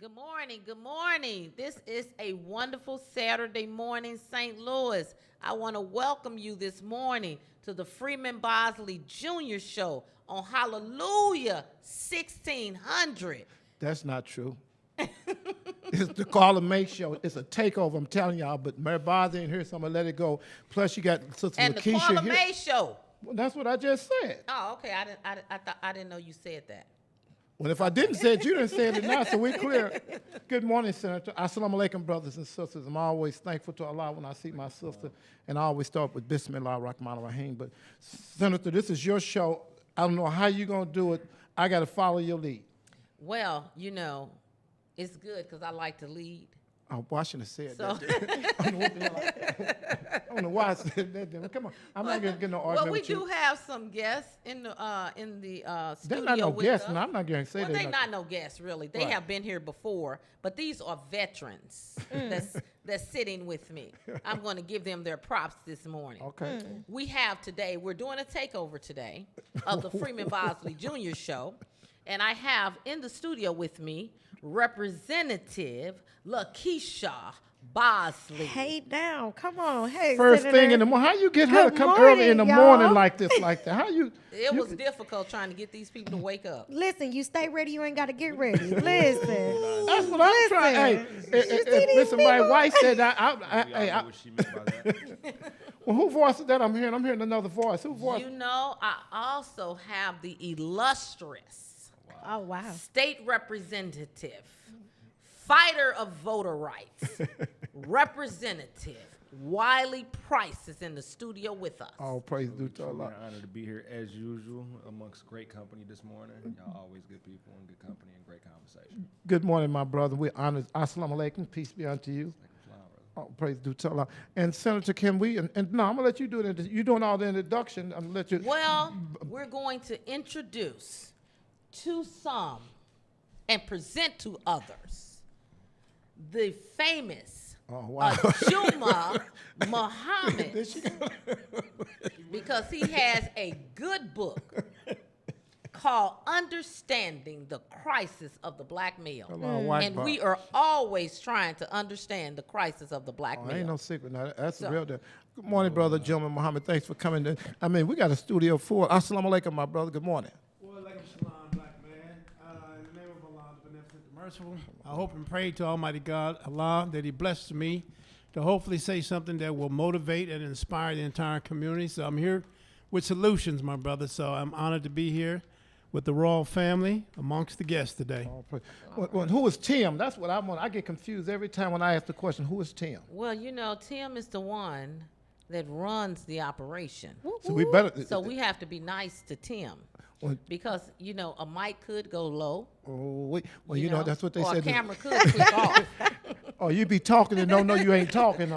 Good morning. Good morning. This is a wonderful Saturday morning, St. Louis. I want to welcome you this morning to the Freeman Bosley Jr. Show on Hallelujah 1600. That's not true. It's the Call and Make show. It's a takeover, I'm telling y'all. But Mary Bob's in here, so I'm going to let it go. Plus, you got Sister And the Lakeisha Call and here. May Show. Well, that's what I just said. Oh, okay. I didn't know you said that. Well, if I didn't say it, you didn't say it now, so we're clear. Good morning, Senator. Assalamu alaikum, brothers and sisters. I'm always thankful to Allah when I see my sister, and I always start with Bismillah ar-Rahman ar-Rahim. But, Senator, this is your show. I don't know how you're going to do it. I got to follow your lead. Well, it's good because I like to lead. Oh, boy, I shouldn't have said So- that. I don't know what the hell I don't know why I said that. Then. Come on, I'm not going to get no argument Well, we with you. do have some guests in the They're studio not no with guests, us. and I'm not going to say Well, they're they're not no guests, really. They Right. have been here before, but these are veterans that's sitting with me. I'm going to give them their props this morning. Okay. We have today, we're doing a takeover today of the Freeman Bosley Jr. Show, and I have in the studio with me Representative Lakeisha Bosley. Hey, now, come on. Hey, First Senator. thing in the morning, how you get her to Good come early in the morning, morning y'all. like this, like that? How you? It was difficult trying to get these people to wake up. Listen, you stay ready, you ain't got to get ready. Listen. That's what I'm trying. Hey, listen, my wife said that. I what she meant by that. Well, who voice is that? I'm hearing another voice. Who voice? I also have the illustrious Oh, wow. state representative, fighter of voter rights, Representative Wiley Price is in the studio with us. All praise due to Truly Allah. an honor to be here as usual amongst great company this morning. Y'all always good people and good company and great conversation. Good morning, my brother. We're honored. Assalamu alaikum. Peace be unto you. All praise due to Allah. And Senator, can we? And no, I'm gonna let you do it. You're doing all the introduction. I'm gonna let you. Well, we're going to introduce to some and present to others the famous Oh wow. Juma Muhammad, because he has a good book called Understanding the Crisis of the Black Male. Hello, white And bar. we are always trying to understand the crisis of the black Oh, male. ain't no secret now. That's the So- real deal. Good morning, brother Gentleman Muhammad. Thanks for coming in. I mean, we got a studio full. Assalamu alaikum, my brother. Good morning. Well, alaikum salam, black man. In the name of Allah, the beneficent, the merciful, I hope and pray to Almighty God, Allah, that He blesses me to hopefully say something that will motivate and inspire the entire community. So I'm here with solutions, my brother. So I'm honored to be here with the royal family amongst the guests today. All praise. Well, who is Tim? That's what I want. I get confused every time when I ask the question, who is Tim? Well, Tim is the one that runs the operation. So we better. So we have to be nice to Tim. Well- Because, a mic could go low. Oh, wait. Well, you know, that's what they or said. a camera could click off. Oh, you be talking and don't know you ain't talking.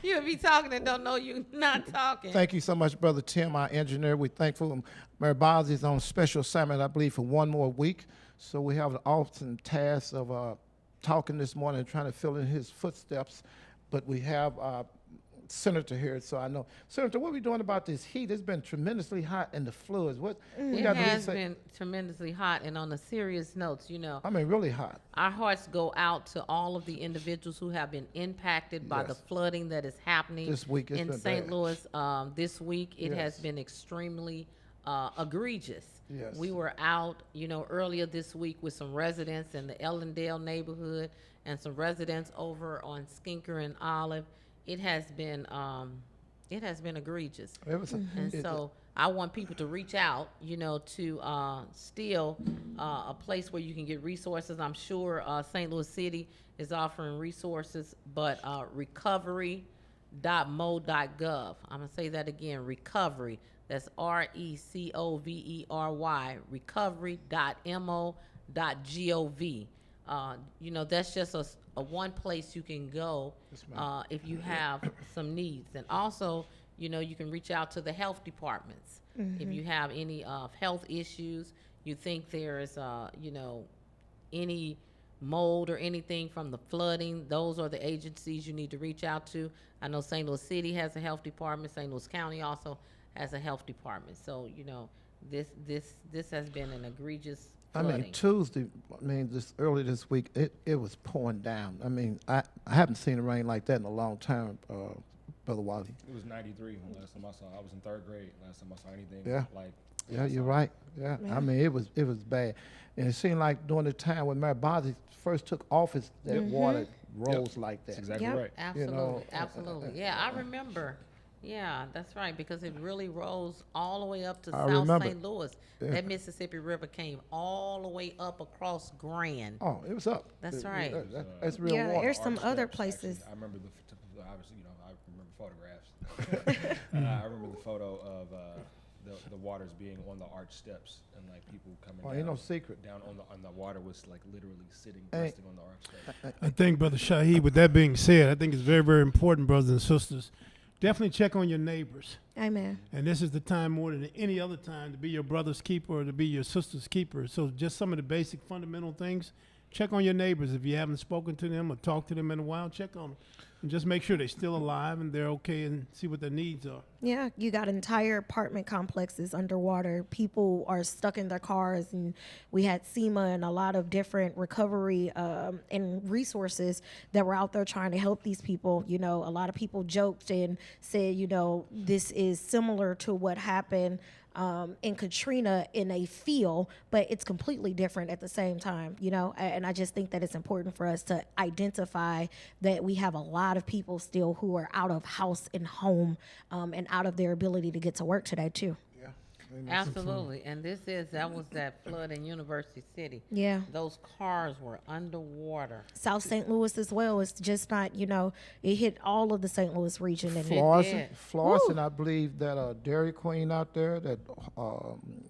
You'll be talking and don't know you're not talking. Thank you so much, Brother Tim, our engineer. We're thankful. Mary Bob's is on special assignment, I believe, for one more week. So we have an awesome task of talking this morning and trying to fill in his footsteps. But we have Senator here, so I know. Senator, what are we doing about this heat? It's been tremendously hot and the floods. What we It got to has say? been tremendously hot. And on a serious note, I mean, really hot. our hearts go out to all of the individuals who have been impacted by the Yes. flooding that is happening This week it's in been St. bad. Louis. This week, it has Yes. been extremely egregious. Yes. We were out, earlier this week with some residents in the Ellendale neighborhood and some residents over on Skinker and Olive. It has been egregious. It was, And it- so I want people to reach out, to still a place where you can get resources. I'm sure St. Louis City is offering resources, but recovery.mo.gov. I'm going to say that again, recovery. That's RECOVERY, recovery.mo.gov. That's just a one place you can go if you have some needs. And also, you can reach out to the health departments. If you have any health issues, you think there is, any mold or anything from the flooding, those are the agencies you need to reach out to. I know St. Louis City has a health department. St. Louis County also has a health department. So, this has been an egregious I flooding. mean, Tuesday, just early this week, it was pouring down. I haven't seen it rain like that in a long time, Brother Wally. It was 93 when last time I saw. I was in 3rd grade last time I saw anything Yeah. like. Yeah, you're right. Yeah. it was bad. And it seemed like during the time when Mayor Bosley first took office, that water rose like that. That's exactly Yep. right. Absolutely, know, absolutely. Yeah, I remember. Yeah, that's right, because it really rose all the way up to I South remember. St. Louis. Yeah. That Mississippi River came all the way up across Grand. Oh, it was up. That's right. That's real Yeah, water. there's some Arch other steps, places. Actually. I remember obviously, I remember photographs. I remember the photo of the waters being on the arch steps and like people coming Oh, down. ain't no secret. Down on the water was like literally sitting, Ain't- resting on the arch steps. I think, Brother Shaheed, with that being said, I think it's very, very important, brothers and sisters, definitely check on your neighbors. Amen. And this is the time more than any other time to be your brother's keeper or to be your sister's keeper. So just some of the basic fundamental things. Check on your neighbors. If you haven't spoken to them or talked to them in a while, check on them. And just make sure they're still alive and they're okay and see what their needs are. Yeah, you got entire apartment complexes underwater. People are stuck in their cars, and we had SEMA and a lot of different recovery and resources that were out there trying to help these people. You know, a lot of people joked and said, you know, this is similar to what happened in Katrina in a feel, but it's completely different at the same time, you know? And I just think that it's important for us to identify that we have a lot of people still who are out of house and home and out of their ability to get to work today, too. Yeah. Absolutely, and that was that flood in University City. Yeah. Those cars were underwater. South St. Louis as well. It's just not, you know, it hit all of the St. Louis region. And did. Florissant, I believe that Dairy Queen out there, that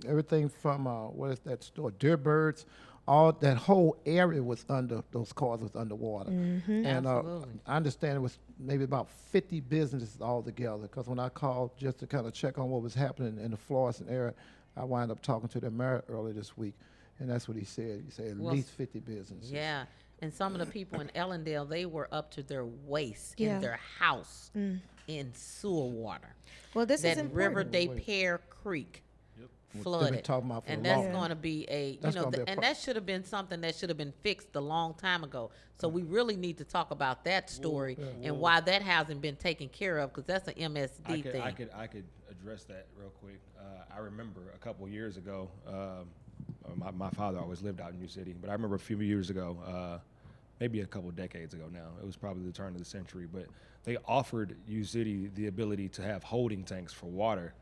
everything from what is that store, Deer Birds, all that whole area was those cars was underwater. And Absolutely. I understand it was maybe about 50 businesses all together, because when I called just to kind of check on what was happening in the Florissant area, I wound up talking to the mayor earlier this week, and that's what he said. He said at least 50 businesses. Yeah, and some of the people in Ellendale, they were up to their waist Yeah. in their house in sewer water. well, this is That River important. Des Peres Creek They've been flooded, talking about for and a that's long- going to be That's gonna be a and pro- that should have been something that should have been fixed a long time ago. So we really need to talk about that story and why that hasn't been taken care of, because that's an MSD thing. I could address that real quick. I remember a couple years ago. My father always lived out in New City, but I remember a few years ago, maybe a couple decades ago now. It was probably the turn of the century, but they offered U City the ability to have holding tanks for water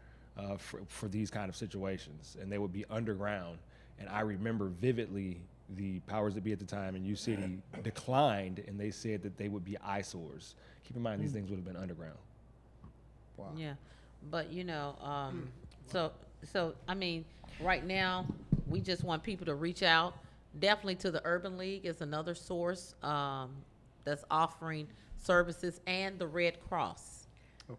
for these kind of situations, and they would be underground. And I remember vividly the powers that be at the time in U City declined, and they said that they would be eyesores. Keep in mind, these things would have been underground. Wow. Yeah, but so I mean, right now we just want people to reach out. Definitely to the Urban League is another source that's offering services, and the Red Cross.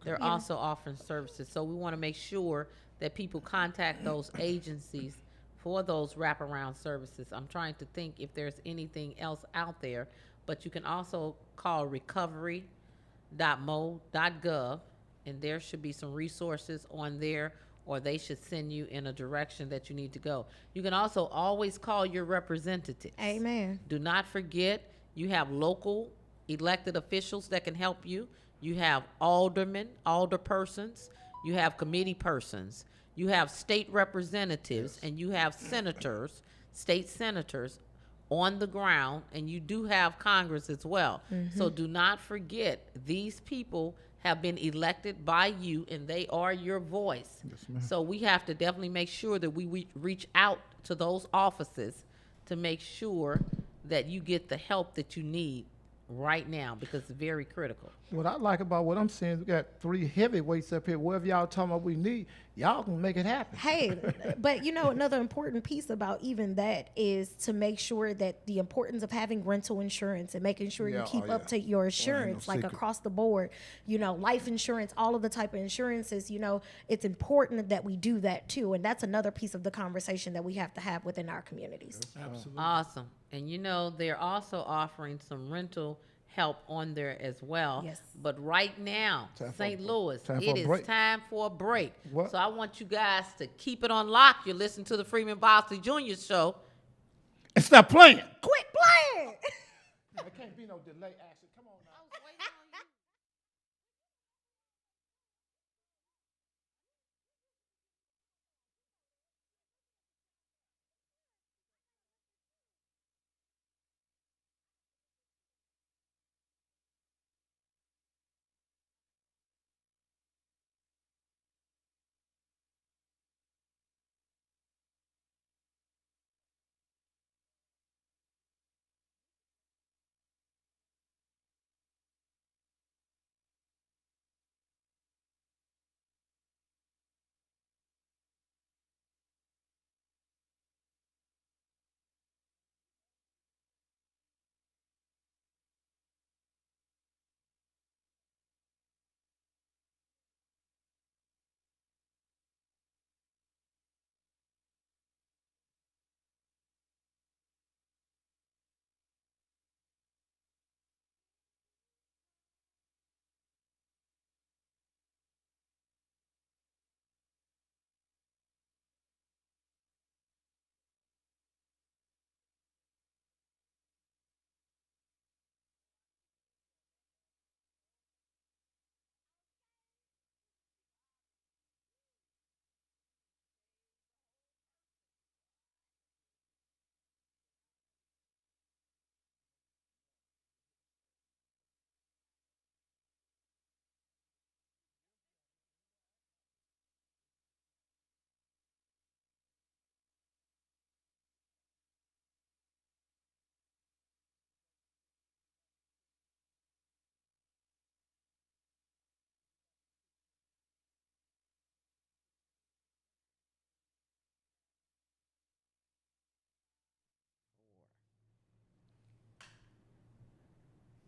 They're also offering services. So we want to make sure that people contact those agencies for those wraparound services. I'm trying to think if there's anything else out there, but you can also call recovery.mo.gov, and there should be some resources on there, or they should send you in a direction that you need to go. You can also always call your representatives. Amen. Do not forget, you have local elected officials that can help you. You have aldermen, alderpersons, you have committee persons, you have state representatives, and you have senators, state senators on the ground, and you do have Congress as well. So do not forget, these people have been elected by you, and they are your voice. So we have to definitely make sure that we reach out to those offices to make sure that you get the help that you need right now, because it's very critical. What I like about what I'm seeing, we got 3 heavyweights up here. Whatever y'all talking about we need, y'all can make it happen. Hey, but you know, another important piece about even that is to make sure that the importance of having rental insurance and making sure you Yeah, keep oh, up yeah. to your no insurance, like secret. across the board, you know, life insurance, all of the type of insurances, you know, it's important that we do that too. And that's another piece of the conversation that we have to have within our communities. Absolutely. Awesome. And you know, they're also offering some rental help on there as well. Yes. But right now, Time for St. a- Louis, time for it a is break. time for a break. What? So I want you guys to keep it on lock. You're listening to the Freeman Bosley Jr. Show. stop playing. Quit playing. There can't be no delay action. Come on now.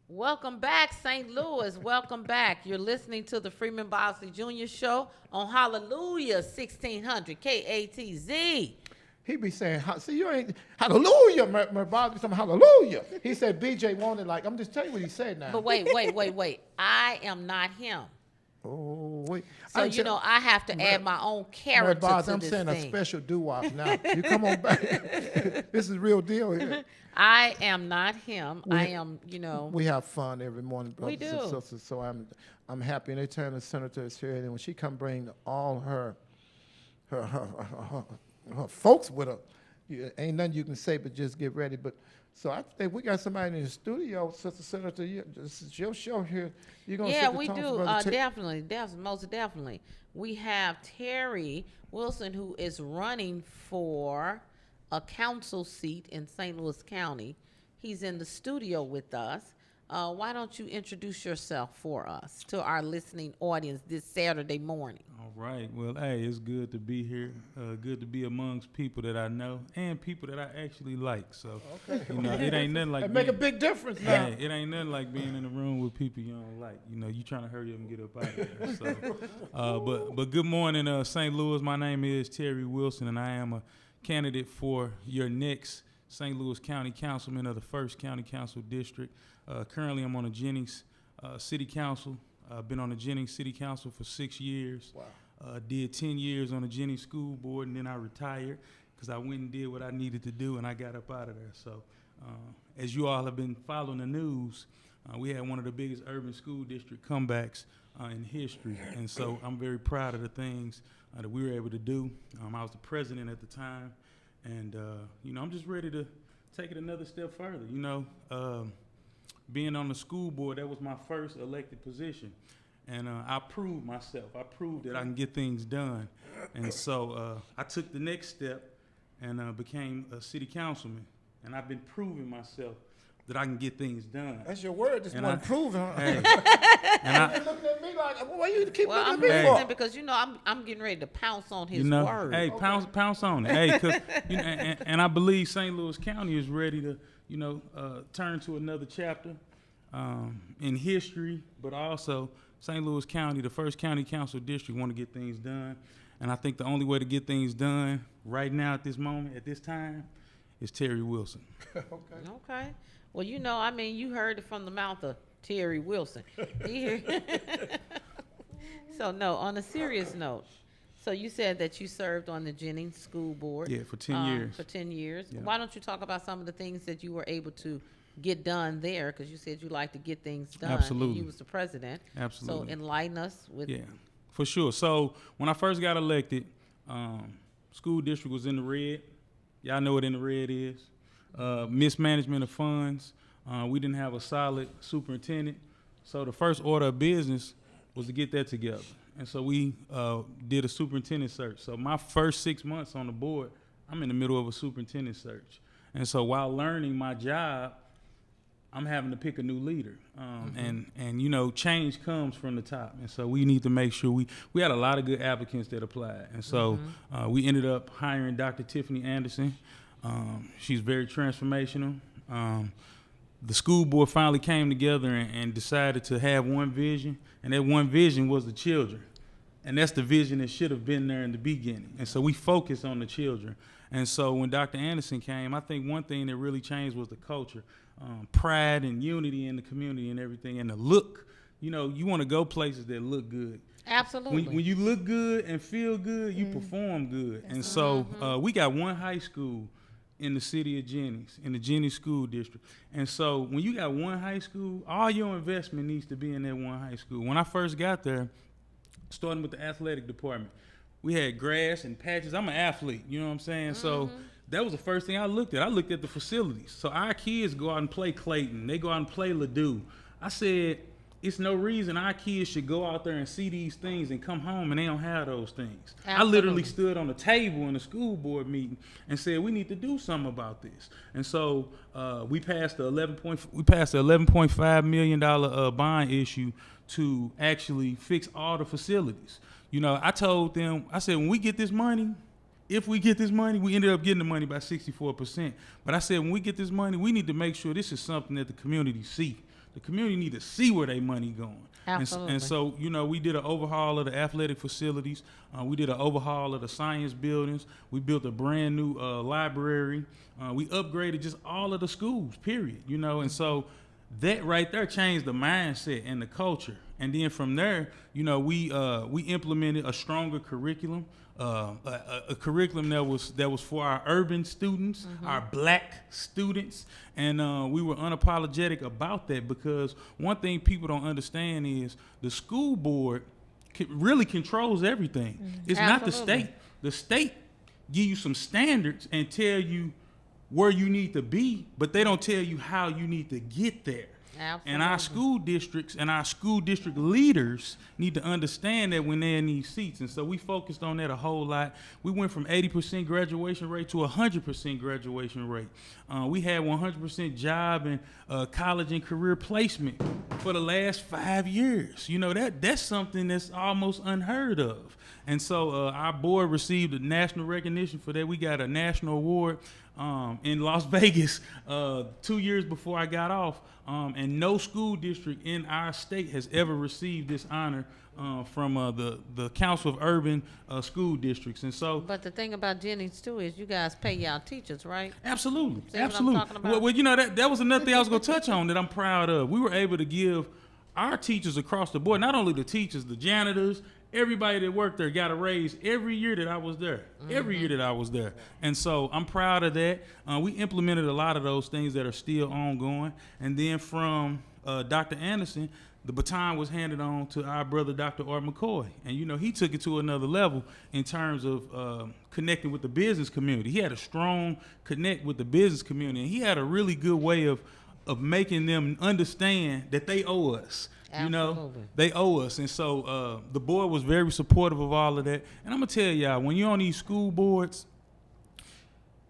Welcome back, St. Louis. Welcome back. You're listening to the Freeman Bosley Jr. Show on Hallelujah 1600 KATZ. He be saying, see, you ain't, hallelujah, Bob be saying, hallelujah. He said, BJ wanted, like, I'm just telling you what he said now. But wait. I am not him. Oh, wait. So, I have to add my own character to I'm this saying thing. a special doo-wop now. You come on back. This is real deal here. I am not him. I am, We have fun every morning, brothers We and do. sisters. So I'm happy. And anytime the senator is here, and when she come bring all her folks with her, ain't nothing you can say but just get ready. But so I think we got somebody in the studio, Sister Senator. This is your show here. You're gonna Yeah, set the we tone do. for Brother Definitely, most definitely. We have Terry Wilson, who is running for a council seat in St. Louis County. He's in the studio with us. Why don't you introduce yourself for us to our listening audience this Saturday morning? All right. Well, hey, it's good to be here. Good to be amongst people that I know and people that I actually like. So, it ain't nothing like It make a big difference now. Hey, it ain't nothing like being in a room with people you don't like. You trying to hurry up and get up out of there. So, but good morning, St. Louis. My name is Terry Wilson, and I am a candidate for your next St. Louis County Councilman of the 1st County Council District. Currently, I'm on the Jennings City Council. I've been on the Jennings City Council for 6 years. Wow. Did 10 years on the Jennings School Board, and then I retired because I went and did what I needed to do, and I got up out of there. So, as you all have been following the news, we had one of the biggest urban school district comebacks in history, and so I'm very proud of the things that we were able to do. I was the president at the time, and I'm just ready to take it another step further. Being on the school board, that was my first elected position, and I proved myself. I proved that I can get things done, and so I took the next step and became a city councilman, and I've been proving myself that I can get things done. That's your word. This And one proving. Hey, You're looking at me like, why you keep Well, I'm looking at me listening for? because I'm getting ready to pounce on his word. Hey, pounce on it. Hey, 'cause, and I believe St. Louis County is ready to, turn to another chapter in history, but also St. Louis County, the 1st County Council District, want to get things done. And I think the only way to get things done right now at this moment, at this time, is Terry Wilson. Okay. Well, you heard it from the mouth of Terry Wilson. So, no, on a serious note, So you said that you served on the Jennings School Board. Yeah, for 10 years. For 10 years. Yeah. Why don't you talk about some of the things that you were able to get done there? Because you said you like to get things done. Absolutely. And you was the president. Absolutely. So enlighten us with. Yeah, for sure. So when I first got elected, school district was in the red. Y'all know what in the red is. Mismanagement of funds. We didn't have a solid superintendent. So the first order of business was to get that together. And so we did a superintendent search. So my first 6 months on the board, I'm in the middle of a superintendent search. And so while learning my job, I'm having to pick a new leader. And you know, change comes from the top. And so we need to make sure we had a lot of good applicants that applied. And so we ended up hiring Dr. Tiffany Anderson. She's very transformational. The school board finally came together and decided to have one vision, and that one vision was the children. And that's the vision that should have been there in the beginning. And so we focused on the children. And so when Dr. Anderson came, I think one thing that really changed was the culture, pride and unity in the community and everything, and the look. You know, you want to go places that look good. Absolutely. When you look good and feel good, you perform good. And so we got one high school in the city of Jennings, in the Jennings School District. And so when you got one high school, all your investment needs to be in that one high school. When I first got there, starting with the athletic department, we had grass and patches. I'm an athlete, you know what I'm saying? So that was the first thing I looked at. I looked at the facilities. So our kids go out and play Clayton. They go out and play Ladue. I said, it's no reason our kids should go out there and see these things and come home and they don't have those things. Absolutely. I literally stood on the table in the school board meeting and said, we need to do something about this. And so we passed the $11.5 million bond issue to actually fix all the facilities. You know, I told them, I said, when we get this money, if we get this money, we ended up getting the money by 64%. But I said, when we get this money, we need to make sure this is something that the community see. The community need to see where their money going. Absolutely. And so, you know, we did an overhaul of the athletic facilities. We did an overhaul of the science buildings. We built a brand new library. We upgraded just all of the schools, period. You know, and so that right there changed the mindset and the culture. And then from there, you know, we implemented a stronger curriculum, a curriculum that was for our urban students, our black students, and we were unapologetic about that, because one thing people don't understand is the school board really controls everything. It's not the Absolutely. state. The state give you some standards and tell you where you need to be, but they don't tell you how you need to get there. Absolutely. And our school districts and our school district leaders need to understand that when they're in these seats. And so we focused on that a whole lot. We went from 80% graduation rate to 100% graduation rate. We had 100% job and college and career placement for the last 5 years. You know, that's something that's almost unheard of. And so our board received a national recognition for that. We got a national award in Las Vegas 2 years before I got off. And no school district in our state has ever received this honor from the Council of Urban School Districts. And so, But the thing about Jennings too is you guys pay y'all teachers, right? absolutely, See what I'm absolutely. talking about? Well, you know, that was another thing I was going to touch on that I'm proud of. We were able to give our teachers across the board, not only the teachers, the janitors, everybody that worked there got a raise every year that I was there. Every year that I was there. And so I'm proud of that. We implemented a lot of those things that are still ongoing. And then from Dr. Anderson, the baton was handed on to our brother, Dr. Art McCoy. And, you know, he took it to another level in terms of connecting with the business community. He had a strong connect with the business community. And he had a really good way of making them understand that they owe us. You know, Absolutely. they owe us. And so the board was very supportive of all of that. And I'm going to tell y'all, when you're on these school boards,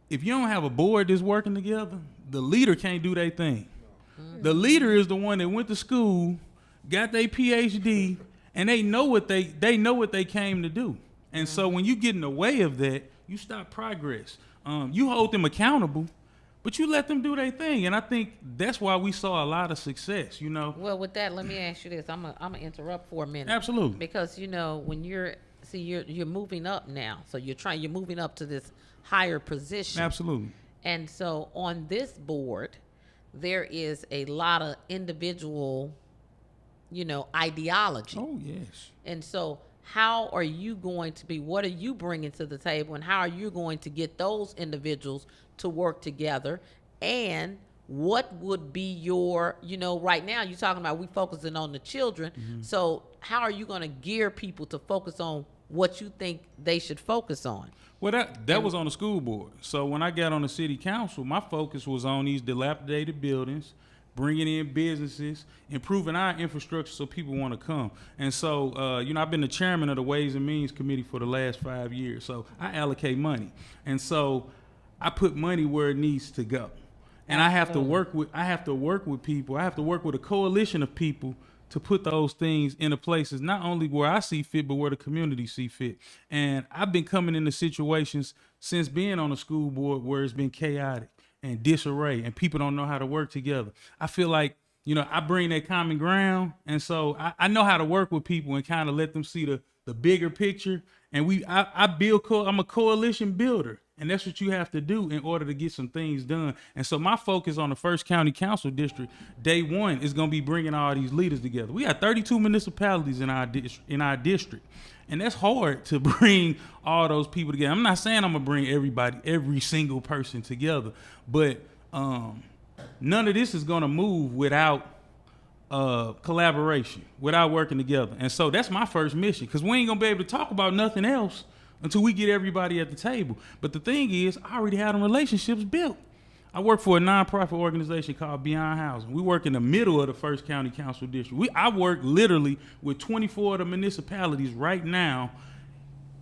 if you don't have a board that's working together, the leader can't do their thing. The leader is the one that went to school, got their PhD, and they know what they came to do. And so when you get in the way of that, you stop progress. You hold them accountable, but you let them do their thing. And I think that's why we saw a lot of success, you know. Well, with that, let me ask you this. I'm gonna interrupt for a minute. Absolutely. Because you know when you're moving up now, so you're moving up to this higher position. Absolutely. And so on this board, there is a lot of individual, ideology. Oh, yes. And so how are you going to be, what are you bringing to the table, and how are you going to get those individuals to work together? And what would be your, right now you're talking about we focusing on the children. So how are you going to gear people to focus on what you think they should focus on? Well, that was on the school board. So when I got on the city council, my focus was on these dilapidated buildings, bringing in businesses, improving our infrastructure so people want to come. And so, I've been the chairman of the Ways and Means Committee for the last 5 years. So I allocate money. And so I put money where it needs to go. And I have to work with people. I have to work with a coalition of people to put those things into places, not only where I see fit, but where the community see fit. And I've been coming into situations since being on the school board where it's been chaotic and disarray and people don't know how to work together. I feel like, I bring that common ground. And so I know how to work with people and kind of let them see the bigger picture. And I'm a coalition builder. And that's what you have to do in order to get some things done. And so my focus on the First County Council District, day one, is going to be bringing all these leaders together. We got 32 municipalities in our district. And that's hard to bring all those people together. I'm not saying I'm going to bring every single person together. But none of this is going to move without collaboration, without working together. And so that's my first mission, because we ain't going to be able to talk about nothing else until we get everybody at the table. But the thing is, I already had them relationships built. I work for a nonprofit organization called Beyond Housing. We work in the middle of the First County Council District. I work literally with 24 of the municipalities right now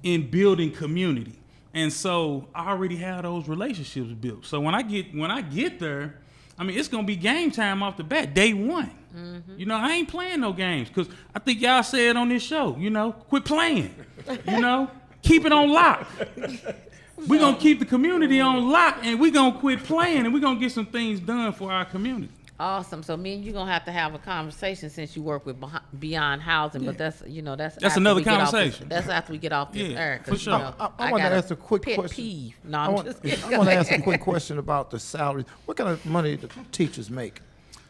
in building community. And so I already have those relationships built. So when I get there, it's gonna be game time off the bat, day one. Mm-hmm. I ain't playing no games, because I think y'all said on this show, quit playing. Keep it on lock. We're going to keep the community on lock, and we're going to quit playing, and we're going to get some things done for our community. Awesome. So me and you going to have a conversation, since you work with Beyond Housing, but that's another conversation. That's after we get off this air. For sure. I want to ask a quick question. Peeve. No, I'm just kidding. I want to ask a quick question about the salary. What kind of money do teachers make?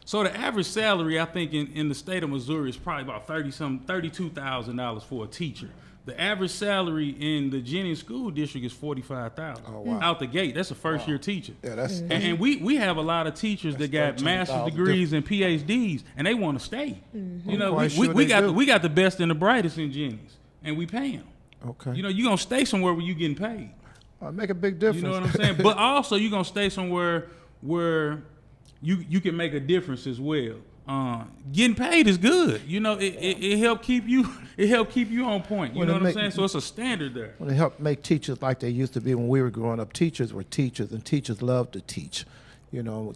So the average salary, I think, in the state of Missouri is probably about $32,000 for a teacher. The average salary in the Jennings School District is $45,000. Oh, wow. Out the gate. That's a first-year teacher. Yeah, that's and we have a lot of teachers that got master's degrees and PhDs, and they want to stay. Mm-hmm. We got the best and the brightest in Jennings, and we pay them. Okay. You're gonna stay somewhere where you're getting paid. Make a big difference. You know what I'm saying? But also, you're gonna stay somewhere where you can make a difference as well. Getting paid is good. It help keep you. It help keep you on point. You know what I'm saying? So it's a standard there. When it help make teachers like they used to be when we were growing up. Teachers were teachers, and teachers love to teach.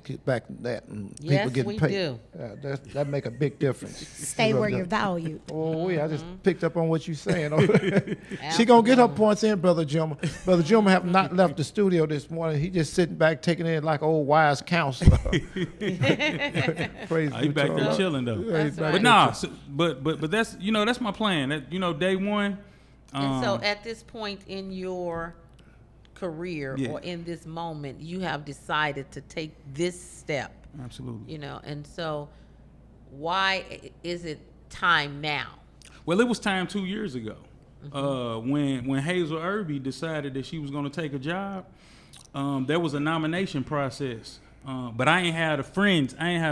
Get back to that, and people getting paid. Yes, we do. That make a big difference. Stay where you're valued. Oh, yeah, I just picked up on what you're saying. She gonna get her points in, Brother Jim. Brother Jim have not left the studio this morning. He just sitting back, taking it like old wise counselor. Praise He's back there chilling though. Yeah, but that's that's my plan. That day one. And so at this point in your career, or in this moment, you have decided to take this step. Absolutely. And so why is it time now? Well, it was time 2 years ago. When Hazel Irby decided that she was going to take a job. There was a nomination process, but I ain't had the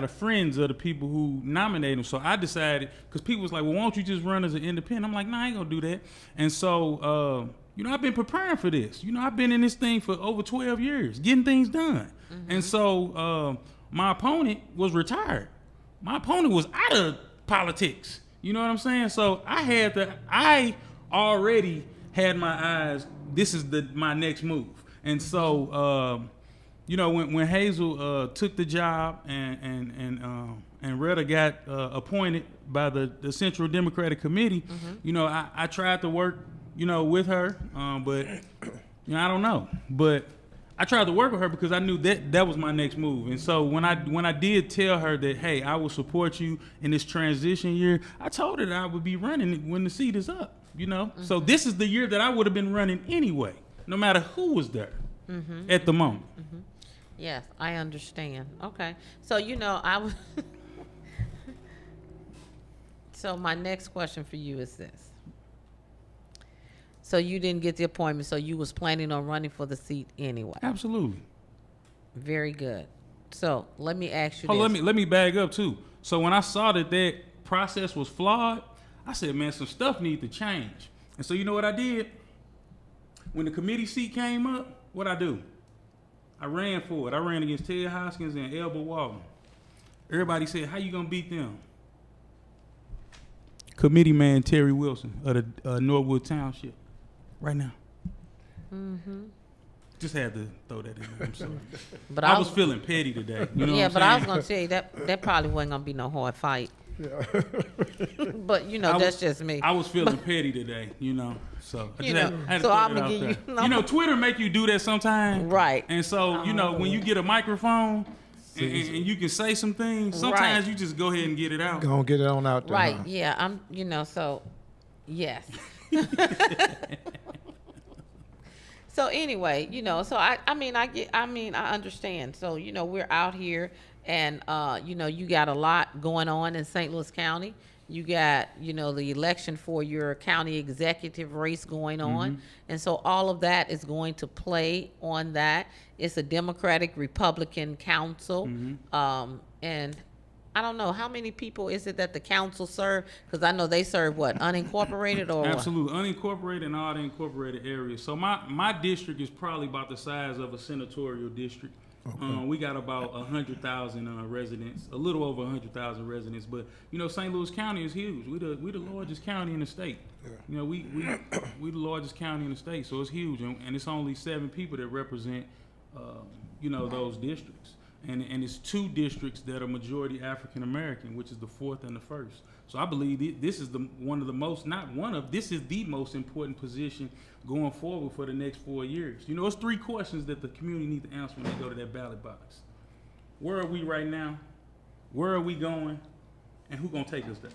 friends of the people who nominated him. So I decided, because people was like, well, why don't you just run as an independent? I'm like, nah, I ain't gonna do that. And so I've been preparing for this. I've been in this thing for over 12 years, getting things done. Mm-hmm. And so my opponent was retired. My opponent was out of politics. You know what I'm saying? So I already had my eyes, this is my next move. And so, when Hazel took the job and Retta got appointed by the Central Democratic Committee, I tried to work with her, but I don't know. But I tried to work with her because I knew that was my next move. And so when I did tell her that, hey, I will support you in this transition year, I told her that I would be running when the seat is up. Mm-hmm. So this is the year that I would have been running anyway, no matter who was there at the moment. Mm-hmm. Yes, I understand. Okay, so I was. So my next question for you is this. So you didn't get the appointment, so you was planning on running for the seat anyway. Absolutely. Very good. So let me ask you Oh, this. let me bag up too. So when I saw that process was flawed, I said, man, some stuff needs to change. And so you know what I did? When the committee seat came up, what'd I do? I ran for it. I ran against Ted Hoskins and Elba Walton. Everybody said, how you gonna beat them? Committee man Terry Wilson of the Norwood Township. Right now. Mm-hmm. Just had to throw that in there. I'm sorry. But I was feeling petty today. You know yeah, what but I'm I was saying? gonna tell you that probably wasn't gonna be no hard fight. But you know, that's just me. I was feeling petty today, you know. So I You just know, had to so throw I'ma that out give there. you- You know, Twitter make you do that sometimes. Right. And so, you know, when you get a microphone and you can say some things, sometimes Right. you just go ahead and get it out. Gonna get it on out there. Right. huh? Yeah. I'm. You know. So, yes. So anyway, you know. So I understand. So you know, we're out here, and you know, you got a lot going on in St. Louis County. You got, you know, the election for your county executive race going on. And so all of that is going to play on that. It's a Democratic Republican council. And I don't know, how many people is it that the council serve? Because I know they serve what, unincorporated or what? Absolutely. Unincorporated and all the incorporated areas. So my district is probably about the size of a senatorial district. We got about 100,000 residents, a little over 100,000 residents. But you know, St. Louis County is huge. We the largest county in the state. You know, we the largest county in the state, so it's huge, and it's only 7 people that represent, you know, those districts. And it's 2 districts that are majority African American, which is the 4th and the 1st. So I believe this is this is the most important position going forward for the next 4 years. You know, it's 3 questions that the community need to answer when they go to that ballot box. Where are we right now? Where are we going? And who's gonna take us there?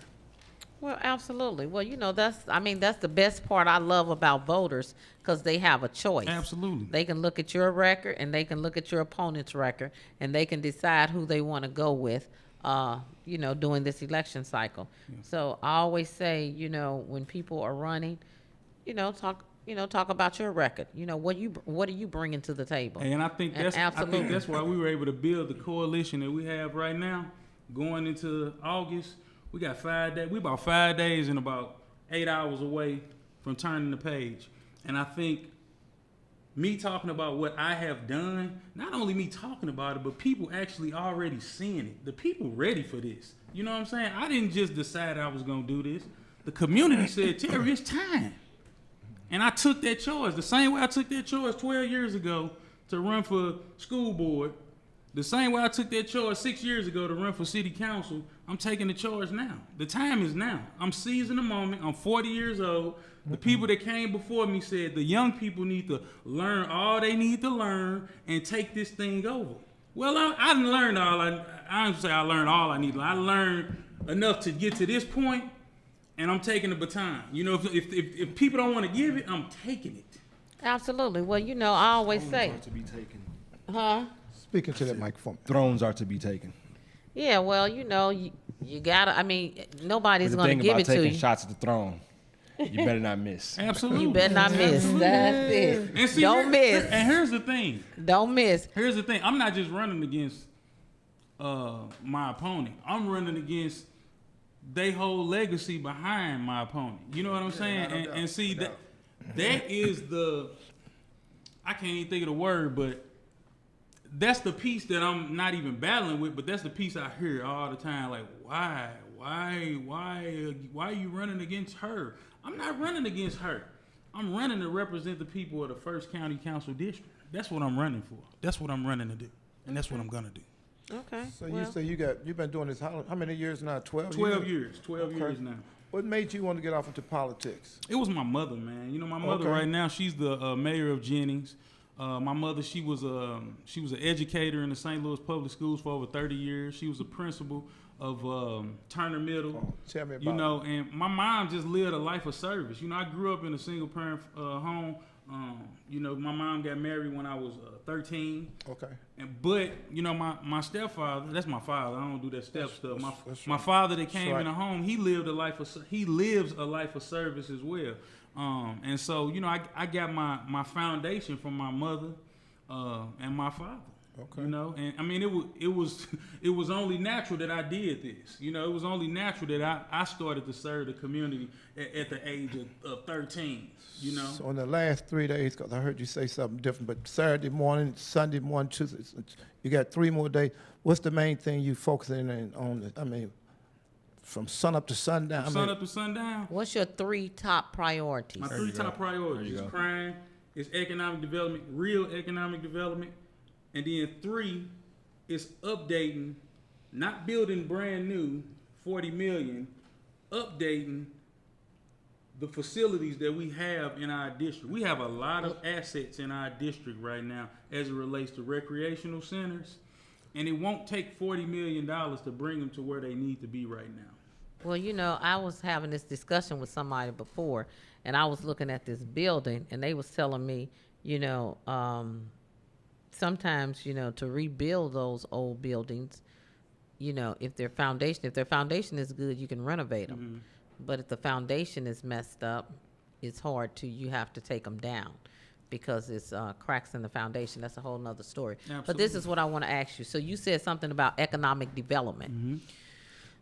Well, absolutely. Well, you know, that's the best part I love about voters, because they have a choice. Absolutely. They can look at your record and they can look at your opponent's record, and they can decide who they want to go with, you know, during this election cycle. Yeah. So I always say, you know, when people are running, talk about your record. You know, what are you bringing to the table? And I think that's why we were able to build the coalition that we have right now, going into August. We got 5 days. We about 5 days and about 8 hours away from turning the page. And I think me talking about what I have done, not only me talking about it, but people actually already seeing it. The people ready for this. You know what I'm saying? I didn't just decide I was going to do this. The community said, Terry, it's time. And I took that choice. The same way I took that choice 12 years ago to run for school board, the same way I took that choice 6 years ago to run for city council, I'm taking the charge now. The time is now. I'm seizing the moment. I'm 40 years old. The people that came before me said the young people need to learn all they need to learn and take this thing over. Well, I didn't learn I don't say I learned all I need. I learned enough to get to this point, and I'm taking the baton. You know, if people don't want to give it, I'm taking it. Absolutely. Well, you know, I always say. Thrones are to be taken. Huh? Speaking to that microphone. Thrones are to be taken. Yeah, well, you know, you gotta, nobody's going to give it to you. The thing about taking shots at the throne, you better not miss. Absolutely. You better not miss. That's it. And see, Don't miss. And here's the thing. Don't miss. Here's the thing. I'm not just running against my opponent. I'm running against they whole legacy behind my opponent. You know what I'm saying? And see, that is I can't even think of the word, but that's the piece that I'm not even battling with, but that's the piece I hear all the time. Like, why are you running against her? I'm not running against her. I'm running to represent the people of the 1st County Council District. That's what I'm running for. That's what I'm running to do. And that's what I'm going to do. Okay. So you say you've been doing this how many years now? 12 years? 12 years. 12 years now. What made you want to get off into politics? It was my mother, man. You know, my mother right now, she's the mayor of Jennings. My mother, she was an educator in the St. Louis public schools for over 30 years. She was a principal of Turner Middle. Oh, tell me about you know, and my mom just lived a life of service. You know, I grew up in a single parent home. You know, my mom got married when I was 13. Okay. But you know, my stepfather, that's my father. I don't do that step stuff. That's My right. father that came That's in the right. home, he lives a life of service as well. And so, you know, I got my foundation from my mother and my father. Okay. You know, and I mean, it was only natural that I did this. You know, it was only natural that I started to serve the community at the age of 13. You know. So in the last 3 days, because I heard you say something different, but Saturday morning, Sunday morning, Tuesday, you got 3 more days. What's the main thing you focusing on? I mean, from sun up to sundown. Sun up to sundown. What's your 3 top priorities? My 3 top priorities is go. crime, is economic development, real economic development, and then 3 is updating, not building brand new, 40 million, updating the facilities that we have in our district. We have a lot of assets in our district right now as it relates to recreational centers, and it won't take $40 million to bring them to where they need to be right now. Well, you know, I was having this discussion with somebody before, and I was looking at this building, and they was telling me, you know, sometimes, you know, to rebuild those old buildings, you know, if their foundation is good, you can renovate them. Mm-hmm. But if the foundation is messed up, it's hard you have to take them down because it's cracks in the foundation. That's a whole nother story. But this is what I want to ask you. So you said something about economic development. Mm-hmm.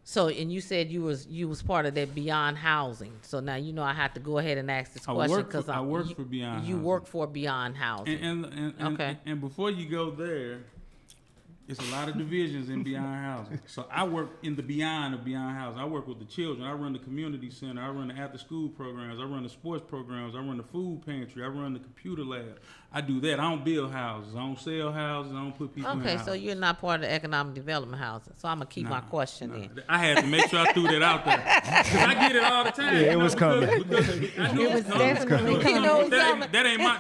So, and you said you was part of that Beyond Housing. So now, you know, I have to go ahead and ask this question because I work for Beyond You Housing. work for Beyond Housing. And Okay. and before you go there, it's a lot of divisions in Beyond Housing. So I work in the Beyond of Beyond Housing. I work with the children. I run the community center. I run the after school programs. I run the sports programs. I run the food pantry. I run the computer lab. I do that. I don't build houses. I don't sell houses. I don't put people in Okay, houses. so you're not part of the economic development housing. So I'm gonna keep my question in. I had to make sure I threw that out there. 'Cause I get it all the time. Yeah, it was coming. Because I know It was it's coming. definitely But coming. that ain't my